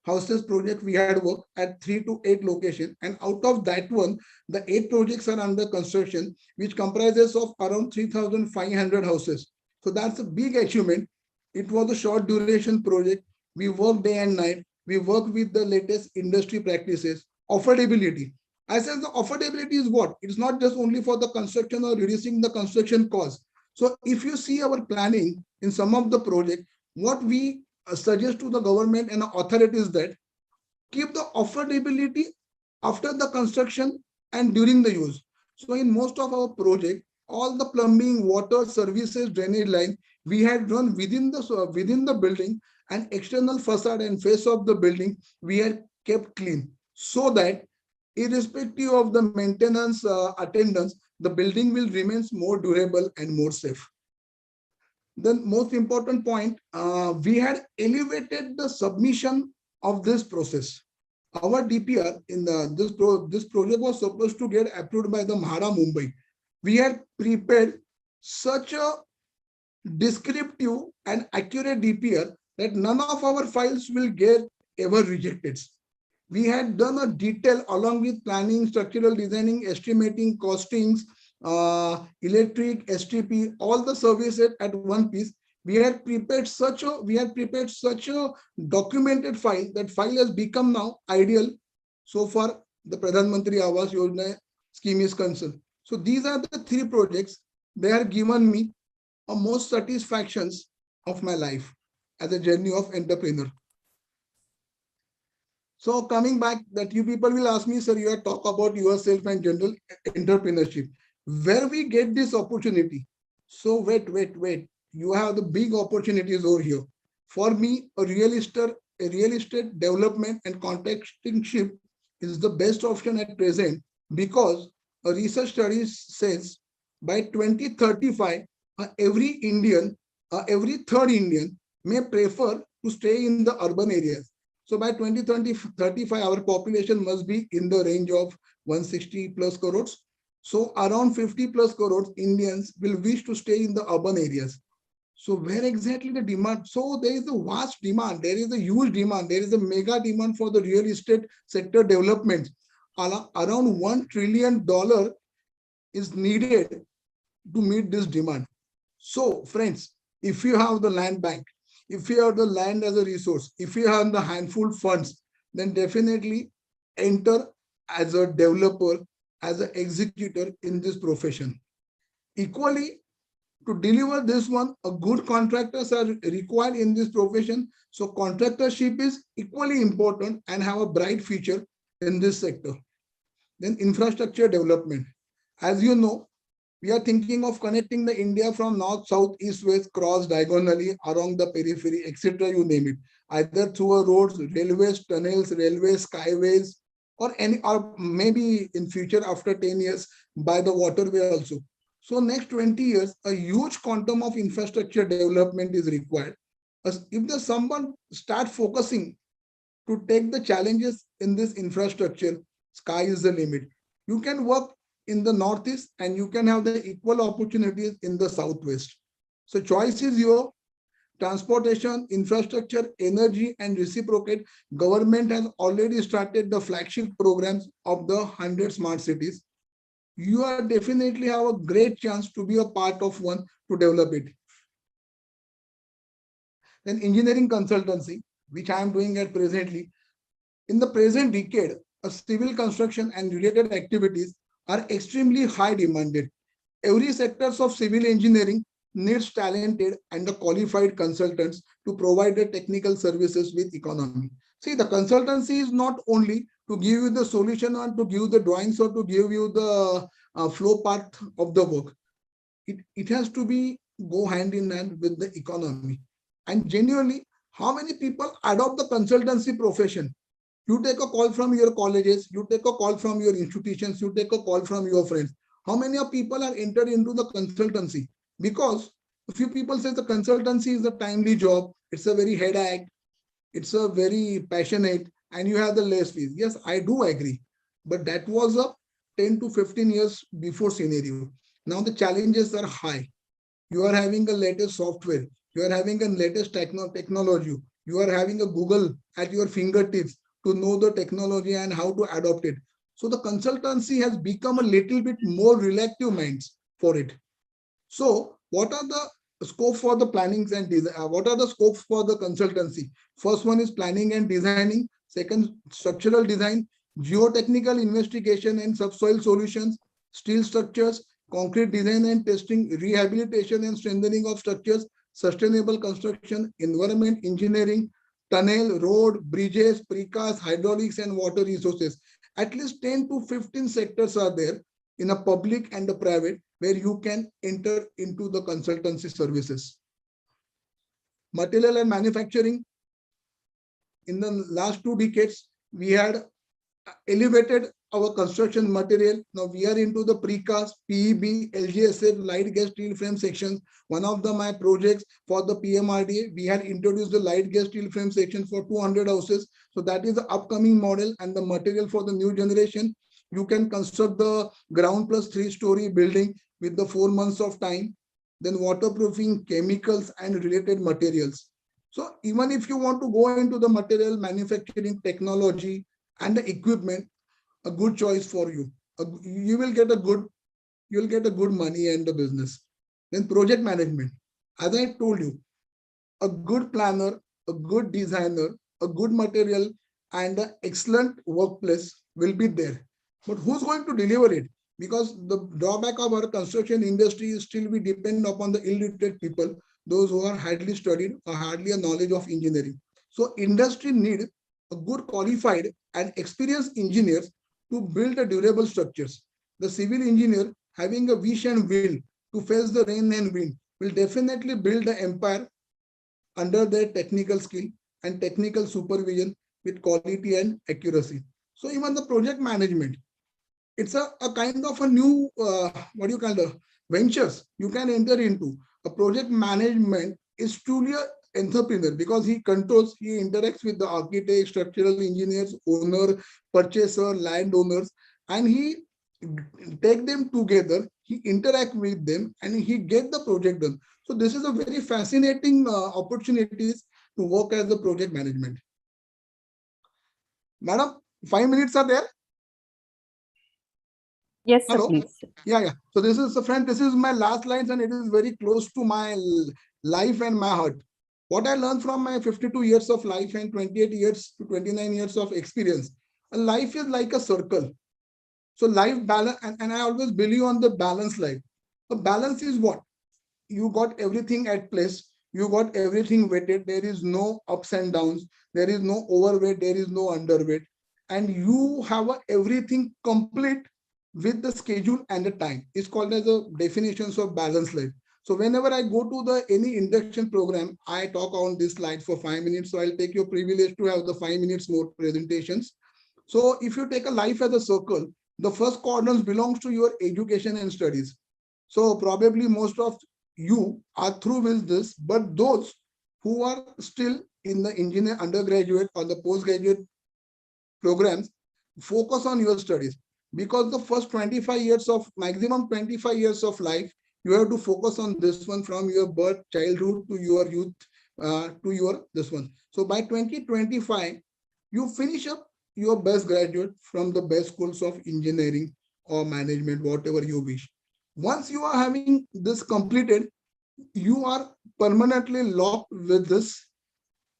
houses project we had worked at 3 to 8 locations, and out of that one, the 8 projects are under construction, which comprises of around 3,500 houses. So that's a big achievement. It was a short duration project. We worked day and night. We work with the latest industry practices. Affordability. I said the affordability is what? It's not just only for the construction or reducing the construction cost. So if you see our planning in some of the project, what we suggest to the government and the authorities that keep the affordability after the construction and during the use. So in most of our project, all the plumbing, water, services, drainage line, we had run within the building, and external facade and face of the building we had kept clean, so that irrespective of the maintenance attendance, the building will remain more durable and more safe. The most important point, we had elevated the submission of this process. Our DPR in this project was supposed to get approved by the Mahara Mumbai. We had prepared such a descriptive and accurate DPR that none of our files will get ever rejected. We had done a detail along with planning, structural designing, estimating, costings, electric, STP, all the services at one piece. We had prepared such a documented file. That file has become now ideal so far the Pradhan Mantri Awas Yojana scheme is concerned. So these are the 3 projects. They have given me a most satisfactions of my life as a journey of entrepreneur. So coming back, that you people will ask me, sir, you have talked about yourself and general entrepreneurship. Where we get this opportunity? So wait. You have the big opportunities over here. For me, a real estate development and contractingship is the best option at present, because a research study says by 2035, every third Indian may prefer to stay in the urban areas. So by 2035, our population must be in the range of 160 plus crores. So around 50 plus crores Indians will wish to stay in the urban areas. So where exactly the demand? So there is a vast demand. There is a huge demand. There is a mega demand for the real estate sector development. Around $1 trillion is needed to meet this demand. So friends, if you have the land bank, if you have the land as a resource, if you have the handful funds, then definitely enter as a developer, as an executor in this profession. Equally, to deliver this one, a good contractors are required in this profession. So contractorship is equally important and have a bright future in this sector. Then infrastructure development. As you know, We are thinking of connecting the India from north, south, east, west, cross diagonally around the periphery, etc. You name it, either through a roads, railways, tunnels, railways, skyways, or any, or maybe in future after 10 years by the waterway also. So next 20 years, a huge quantum of infrastructure development is required. If the someone start focusing to take the challenges in this infrastructure, sky is the limit. You can work in the northeast and you can have the equal opportunities in the southwest. So choice is your transportation, infrastructure, energy, and reciprocate. Government has already started the flagship programs of the 100 smart cities. You are definitely have a great chance to be a part of one to develop it. Then engineering consultancy, which I am doing at presently. In the present decade, civil construction and related activities are extremely high demanded. Every sectors of civil engineering needs talented and the qualified consultants to provide the technical services with economy. See, the consultancy is not only to give you the solution or to give the drawings or to give you the flow path of the work. It has to be go hand in hand with the economy. And genuinely, how many people adopt the consultancy profession? You take a call from your colleges, you take a call from your institutions, you take a call from your friends. How many of people are entered into the consultancy? Because a few people say the consultancy is a timely job, it's a very headache, it's a very passionate, and you have the less fees. Yes, I do agree. But that was a 10 to 15 years before scenario. Now the challenges are high. You are having a latest software, you are having a latest technology, you are having a Google at your fingertips to know the technology and how to adopt it. So the consultancy has become a little bit more relative minds for it. So what are the scope for the plannings and design? What are the scopes for the consultancy? First one is planning and designing. Second, structural design, geotechnical investigation and subsoil solutions, steel structures, concrete design and testing, rehabilitation and strengthening of structures, sustainable construction, environment engineering, tunnel, road, bridges, precast, hydraulics, and water resources. At least 10 to 15 sectors are there in a public and a private where you can enter into the consultancy services. Material and manufacturing. In the last 2 decades, we had elevated our construction material. Now we are into the precast, PEB, LGSF, light gas steel frame sections. One of my projects for the PMRDA, we had introduced the light gas steel frame section for 200 houses. So that is the upcoming model and the material for the new generation. You can construct the ground plus 3-story building with the 4 months of time. Then waterproofing, chemicals, and related materials. So even if you want to go into the material manufacturing technology and the equipment, a good choice for you. You will get a good money and the business. Then project management. As I told you, a good planner, a good designer, a good material, and an excellent workplace will be there. But who's going to deliver it? Because the drawback of our construction industry is still we depend upon the illiterate people, those who are hardly studied or hardly a knowledge of engineering. So industry need a good qualified and experienced engineers to build the durable structures. The civil engineer having a wish and will to face the rain and wind will definitely build the empire under their technical skill and technical supervision with quality and accuracy. So even the project management, it's a kind of a new, what do you call the ventures you can enter into. A project management is truly an entrepreneur because he controls, he interacts with the architect, structural engineers, owner, purchaser, landowners, and he take them together, he interact with them, and he get the project done. So this is a very fascinating opportunities to work as a project management. Madam, 5 minutes are there? Yes, sir, Hello? please. Yeah. So this is, friend, this is my last lines and it is very close to my life and my heart. What I learned from my 52 years of life and 28 years to 29 years of experience, a life is like a circle. So life balance, and I always believe on the balanced life. The balance is what? You got everything at place. You got everything weighted. There is no ups and downs. There is no overweight. There is no underweight. And you have everything complete with the schedule and the time. It's called as a definitions of balanced life. So whenever I go to the any induction program, I talk on this slide for 5 minutes. So I'll take your privilege to have the 5 minutes more presentations. So if you take a life as a circle, the first quadrant belongs to your education and studies. So probably most of you are through with this, but those who are still in the engineer undergraduate or the postgraduate programs, focus on your studies, because the first 25 years of maximum 25 years of life, you have to focus on this one from your birth, childhood to your youth, to your this one. So by 2025, you finish up your best graduate from the best schools of engineering or management, whatever you wish. Once you are having this completed, you are permanently locked with this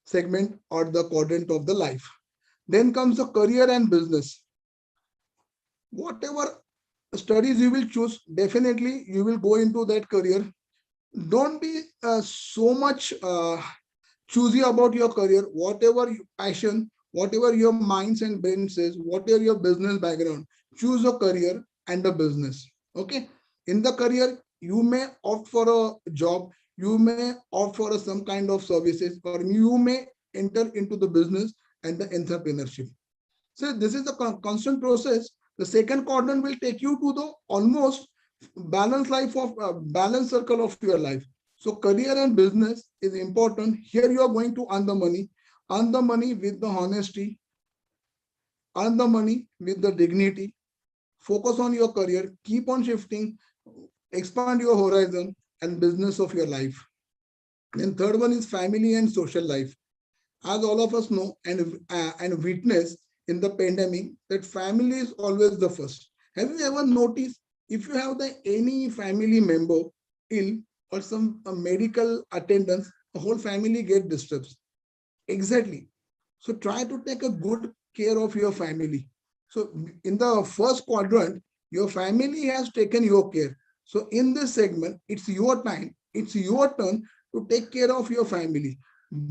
segment or the quadrant of the life. Then comes the career and business. Whatever studies you will choose, definitely you will go into that career. Don't be so much choosy about your career. Whatever your passion, whatever your minds and brain says, whatever your business background, choose a career and a business. Okay. In the career, you may opt for a job, you may opt for some kind of services, or you may enter into the business and the entrepreneurship. So this is a constant process. The second quadrant will take you to the almost balanced life of balanced circle of your life. So career and business is important. Here you are going to earn the money with the honesty, earn the money with the dignity, focus on your career, keep on shifting, expand your horizon and business of your life. Then third one is family and social life. As all of us know and witness in the pandemic, that family is always the first. Have you ever noticed if you have any family member ill or some medical attendance, the whole family get disturbed? Exactly. So try to take a good care of your family. So in the first quadrant, your family has taken your care. So in this segment, it's your time, it's your turn to take care of your family.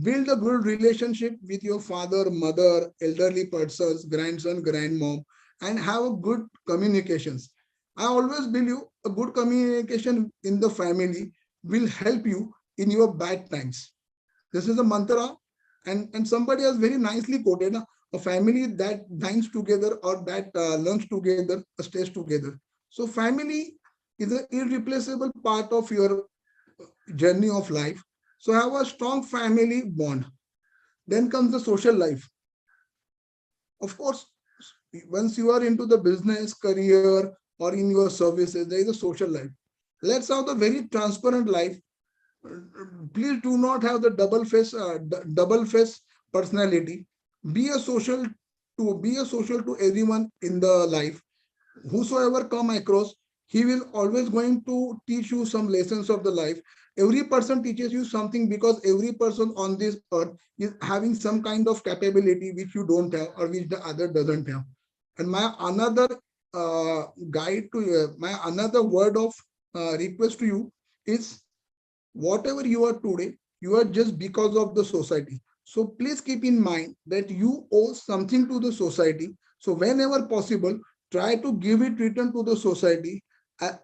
Build a good relationship with your father, mother, elderly persons, grandson, grandmom, and have a good communications. I always believe a good communication in the family will help you in your bad times. This is a mantra, and somebody has very nicely quoted, a family that dines together or that learns together, stays together. So family is an irreplaceable part of your journey of life. So have a strong family bond. Then comes the social life. Of course, once you are into the business, career, or in your services, there is a social life. Let's have the very transparent life. Please do not have the double face personality. Be a social to everyone in the life. Whosoever come across, he will always going to teach you some lessons of the life. Every person teaches you something, because every person on this earth is having some kind of capability which you don't have or which the other doesn't have. And my another guide to you, my another word of request to you is, whatever you are today, you are just because of the society. So please keep in mind that you owe something to the society. So whenever possible, try to give it return to the society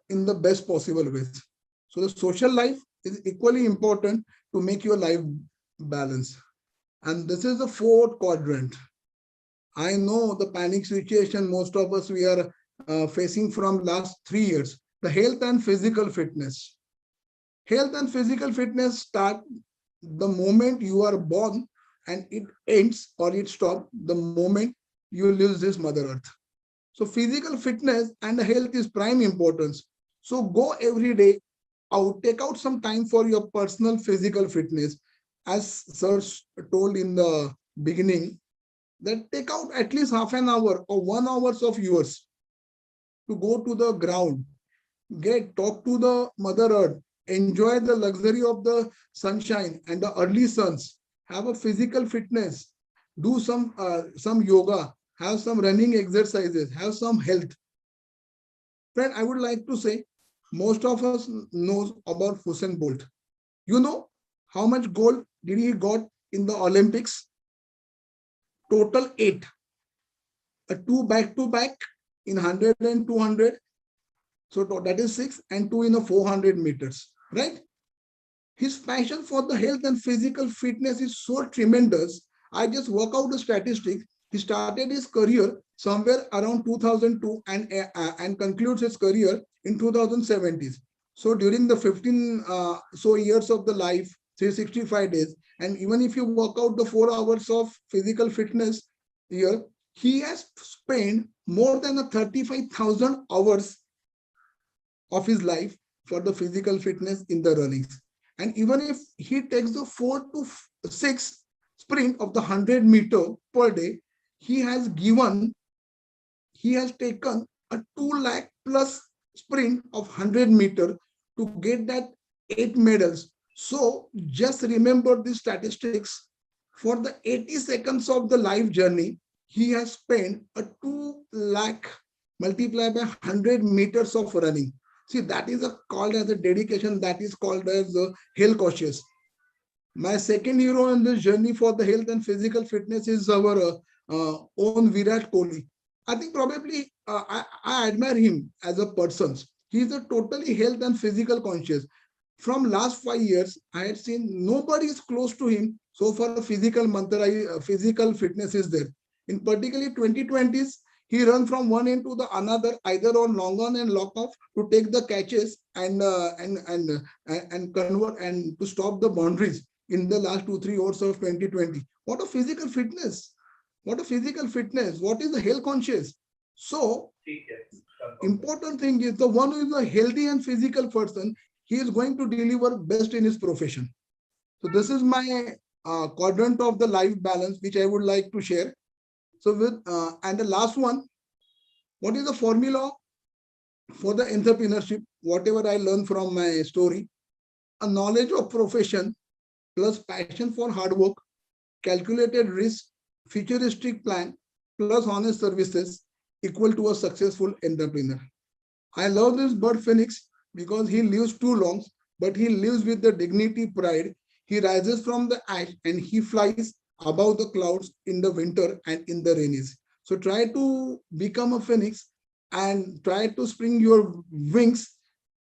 in the best possible ways. So the social life is equally important to make your life balance. And this is the fourth quadrant. I know the panic situation most of us we are facing from last 3 years, the health and physical fitness. Health and physical fitness start the moment you are born, and it ends or it stops the moment you leave this Mother Earth. So physical fitness and health is prime importance. So go every day out, take out some time for your personal physical fitness. As Sir told in the beginning, that take out at least half an hour or 1 hour of yours to go to the ground, talk to the Mother Earth, enjoy the luxury of the sunshine and the early suns, have a physical fitness, do some yoga, have some running exercises, have some health. Friend, I would like to say, most of us knows about Usain Bolt. You know how much gold did he got in the Olympics? Total 8. 2 back-to-back in 100 and 200. So that is 6 and 2 in a 400 meters, right? His passion for the health and physical fitness is so tremendous. I just work out the statistics. He started his career somewhere around 2002 and concludes his career in 2070s. So during the 15 years of the life, 365 days, and even if you work out the 4 hours of physical fitness here, he has spent more than 35,000 hours of his life for the physical fitness in the runnings. And even if he takes the 4 to 6 sprint of the 100 meter per day, he has taken a 2 lakh plus sprint of 100 meter to get that 8 medals. So just remember the statistics. For the 80 seconds of the life journey, he has spent a 2 lakh multiplied by 100 meters of running. See, that is called as a dedication. That is called as the health cautious. My second hero in this journey for the health and physical fitness is our own Virat Kohli. I think probably I admire him as a person. He is a totally health and physical conscious. From last 5 years, I had seen nobody is close to him. So far, the physical mantra, physical fitness is there. In particularly 2020s, he run from one end to the another, either on long on and lock off to take the catches and convert and to stop the boundaries in the last 2-3 hours of 2020. What a physical fitness! What a physical fitness! What is the health conscious? So, important thing is the one who is a healthy and physical person, he is going to deliver best in his profession. So this is my quadrant of the life balance, which I would like to share. So with and the last one, what is the formula for the entrepreneurship? Whatever I learned from my story, a knowledge of profession plus passion for hard work, calculated risk, futuristic plan plus honest services equal to a successful entrepreneur. I love this bird phoenix because he lives too long, but he lives with the dignity, pride. He rises from the ash and he flies above the clouds in the winter and in the rainies. So try to become a phoenix and try to spring your wings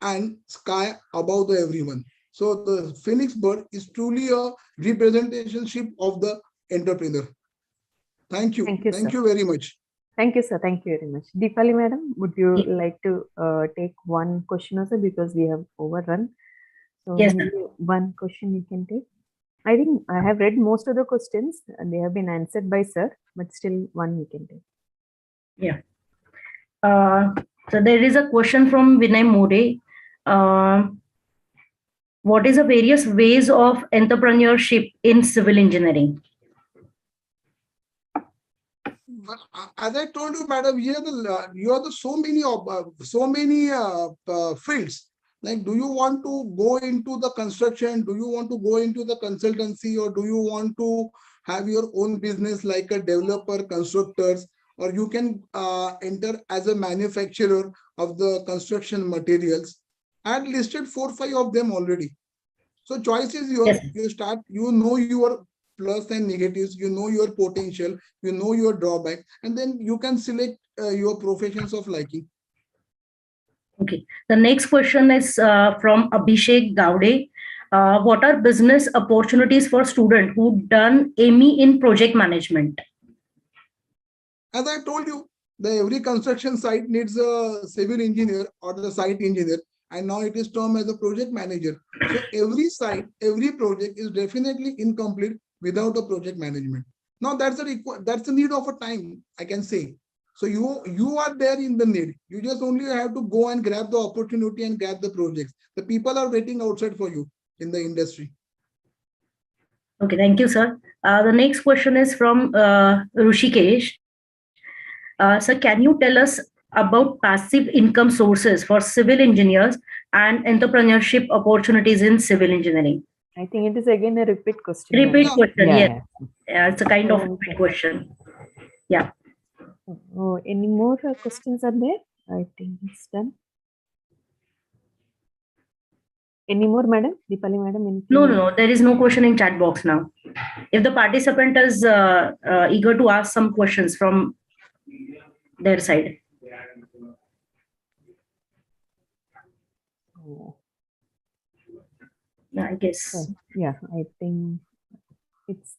and sky above the everyone. So the phoenix bird is truly a representation of the entrepreneur. Thank you. Thank you very much. Thank you, sir. Thank you very much. Deepali madam, would you like to take one question also, because we have overrun? So Yes, maybe one question you can take. I think I have read most of the questions and they have been answered by sir, but still one you can take. Yeah. So there is a question from Vinay More. What is the various ways of entrepreneurship in civil engineering? As I told you, madam, here you are the so many fields. Like, do you want to go into the construction? Do you want to go into the consultancy, or do you want to have your own business like a developer, constructors, or you can enter as a manufacturer of the construction materials? I had listed 4 or 5 of them already. So choice is yours. Yes. You start, you know your plus and negatives, you know your potential, you know your drawback, and then you can select your professions of liking. Okay. The next question is from Abhishek Gowde. What are business opportunities for students who done ME in project management? As I told you, every construction site needs a civil engineer or the site engineer, and now it is termed as a project manager. So every site, every project is definitely incomplete without a project management. Now that's the need of a time, I can say. So you are there in the need. You just only have to go and grab the opportunity and grab the projects. The people are waiting outside for you in the industry. Okay, thank you, sir. The next question is from Rushikesh. Sir, can you tell us about passive income sources for civil engineers and entrepreneurship opportunities in civil engineering? I think it is again a repeat question. Repeat question, Yeah. Yeah, it's a kind of repeat question. Yeah. Oh, any more questions are there? I think it's done. Any more, madam? Deepali madam? Anything? No, there is no question in chat box now. If the participant is eager to ask some questions from their side. So, I guess. yeah, I think it's.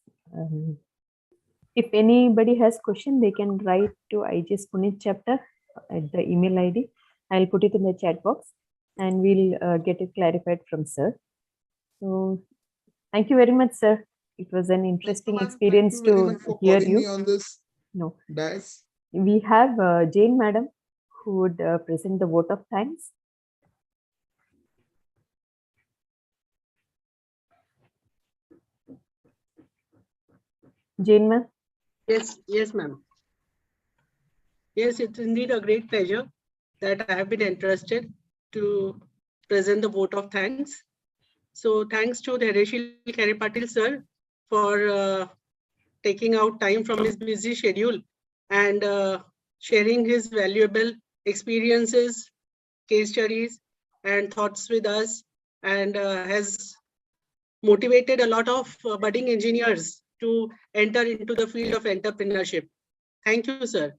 If anybody has question, they can write to IGS Pune Chapter at the email ID. I'll put it in the chat box, and we'll get it clarified from sir. So, thank you very much, sir. It was an interesting experience Thank you very to much for hear calling me you. on this No, dais. we have Jane Madam who would present the vote of thanks. Jane ma'am. Yes, ma'am. Yes, it's indeed a great pleasure that I have been entrusted to present the vote of thanks. So thanks to Dhairyashil Khairepatil sir for taking out time from his busy schedule and sharing his valuable experiences, case studies, and thoughts with us, and has motivated a lot of budding engineers to enter into the field of entrepreneurship. Thank you, sir.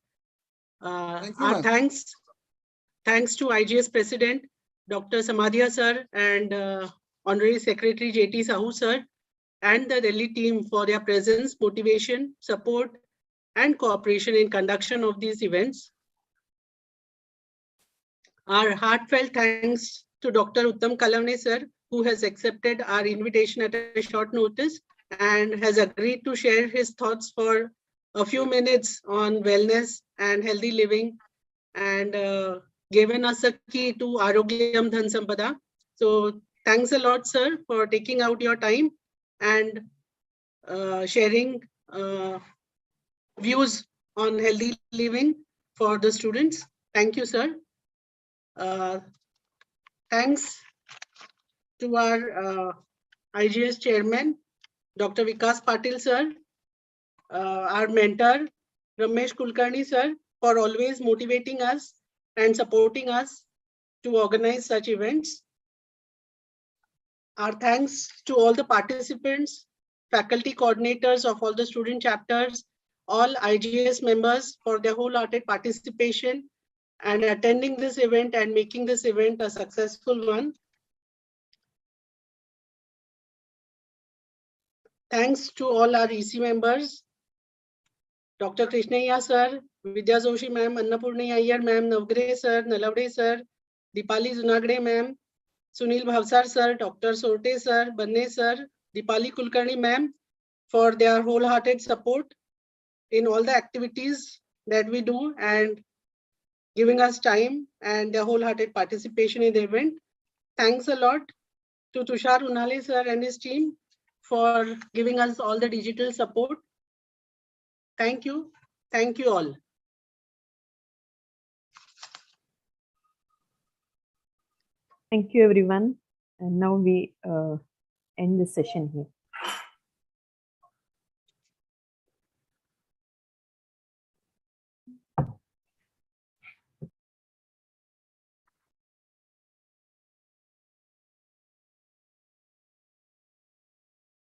Thank you, Our ma'am. thanks to IGS President, Dr. Samadhya sir, and Honorary Secretary J.T. Sahu sir, and the Delhi team for their presence, motivation, support, and cooperation in conduction of these events. Our heartfelt thanks to Dr. Uttam Kalavane sir, who has accepted our invitation at a short notice and has agreed to share his thoughts for a few minutes on wellness and healthy living, and given us a key to Arogyam Dhan Sampada. So thanks a lot, sir, for taking out your time and sharing views on healthy living for the students. Thank you, sir. Thanks to our IGS chairman, Dr. Vikas Patil, sir, our mentor, Ramesh Kulkarni, sir, for always motivating us and supporting us to organize such events. Our thanks to all the participants, faculty coordinators of all the student chapters, all IGS members for their wholehearted participation and attending this event and making this event a successful one. Thanks to all our EC members, Dr. Krishnaiya sir, Vidya Joshi ma'am, Annapurni Iyer ma'am, Navgre sir, Nalavde sir, Dipali Zunagde ma'am, Sunil Bhavsar sir, Dr. Sorte sir, Banne sir, Dipali Kulkarni ma'am, for their wholehearted support in all the activities that we do and giving us time and their wholehearted participation in the event. Thanks a lot to Tushar Unale sir and his team for giving us all the digital support. Thank you. Thank you all. Thank you, everyone. And now we end the session here.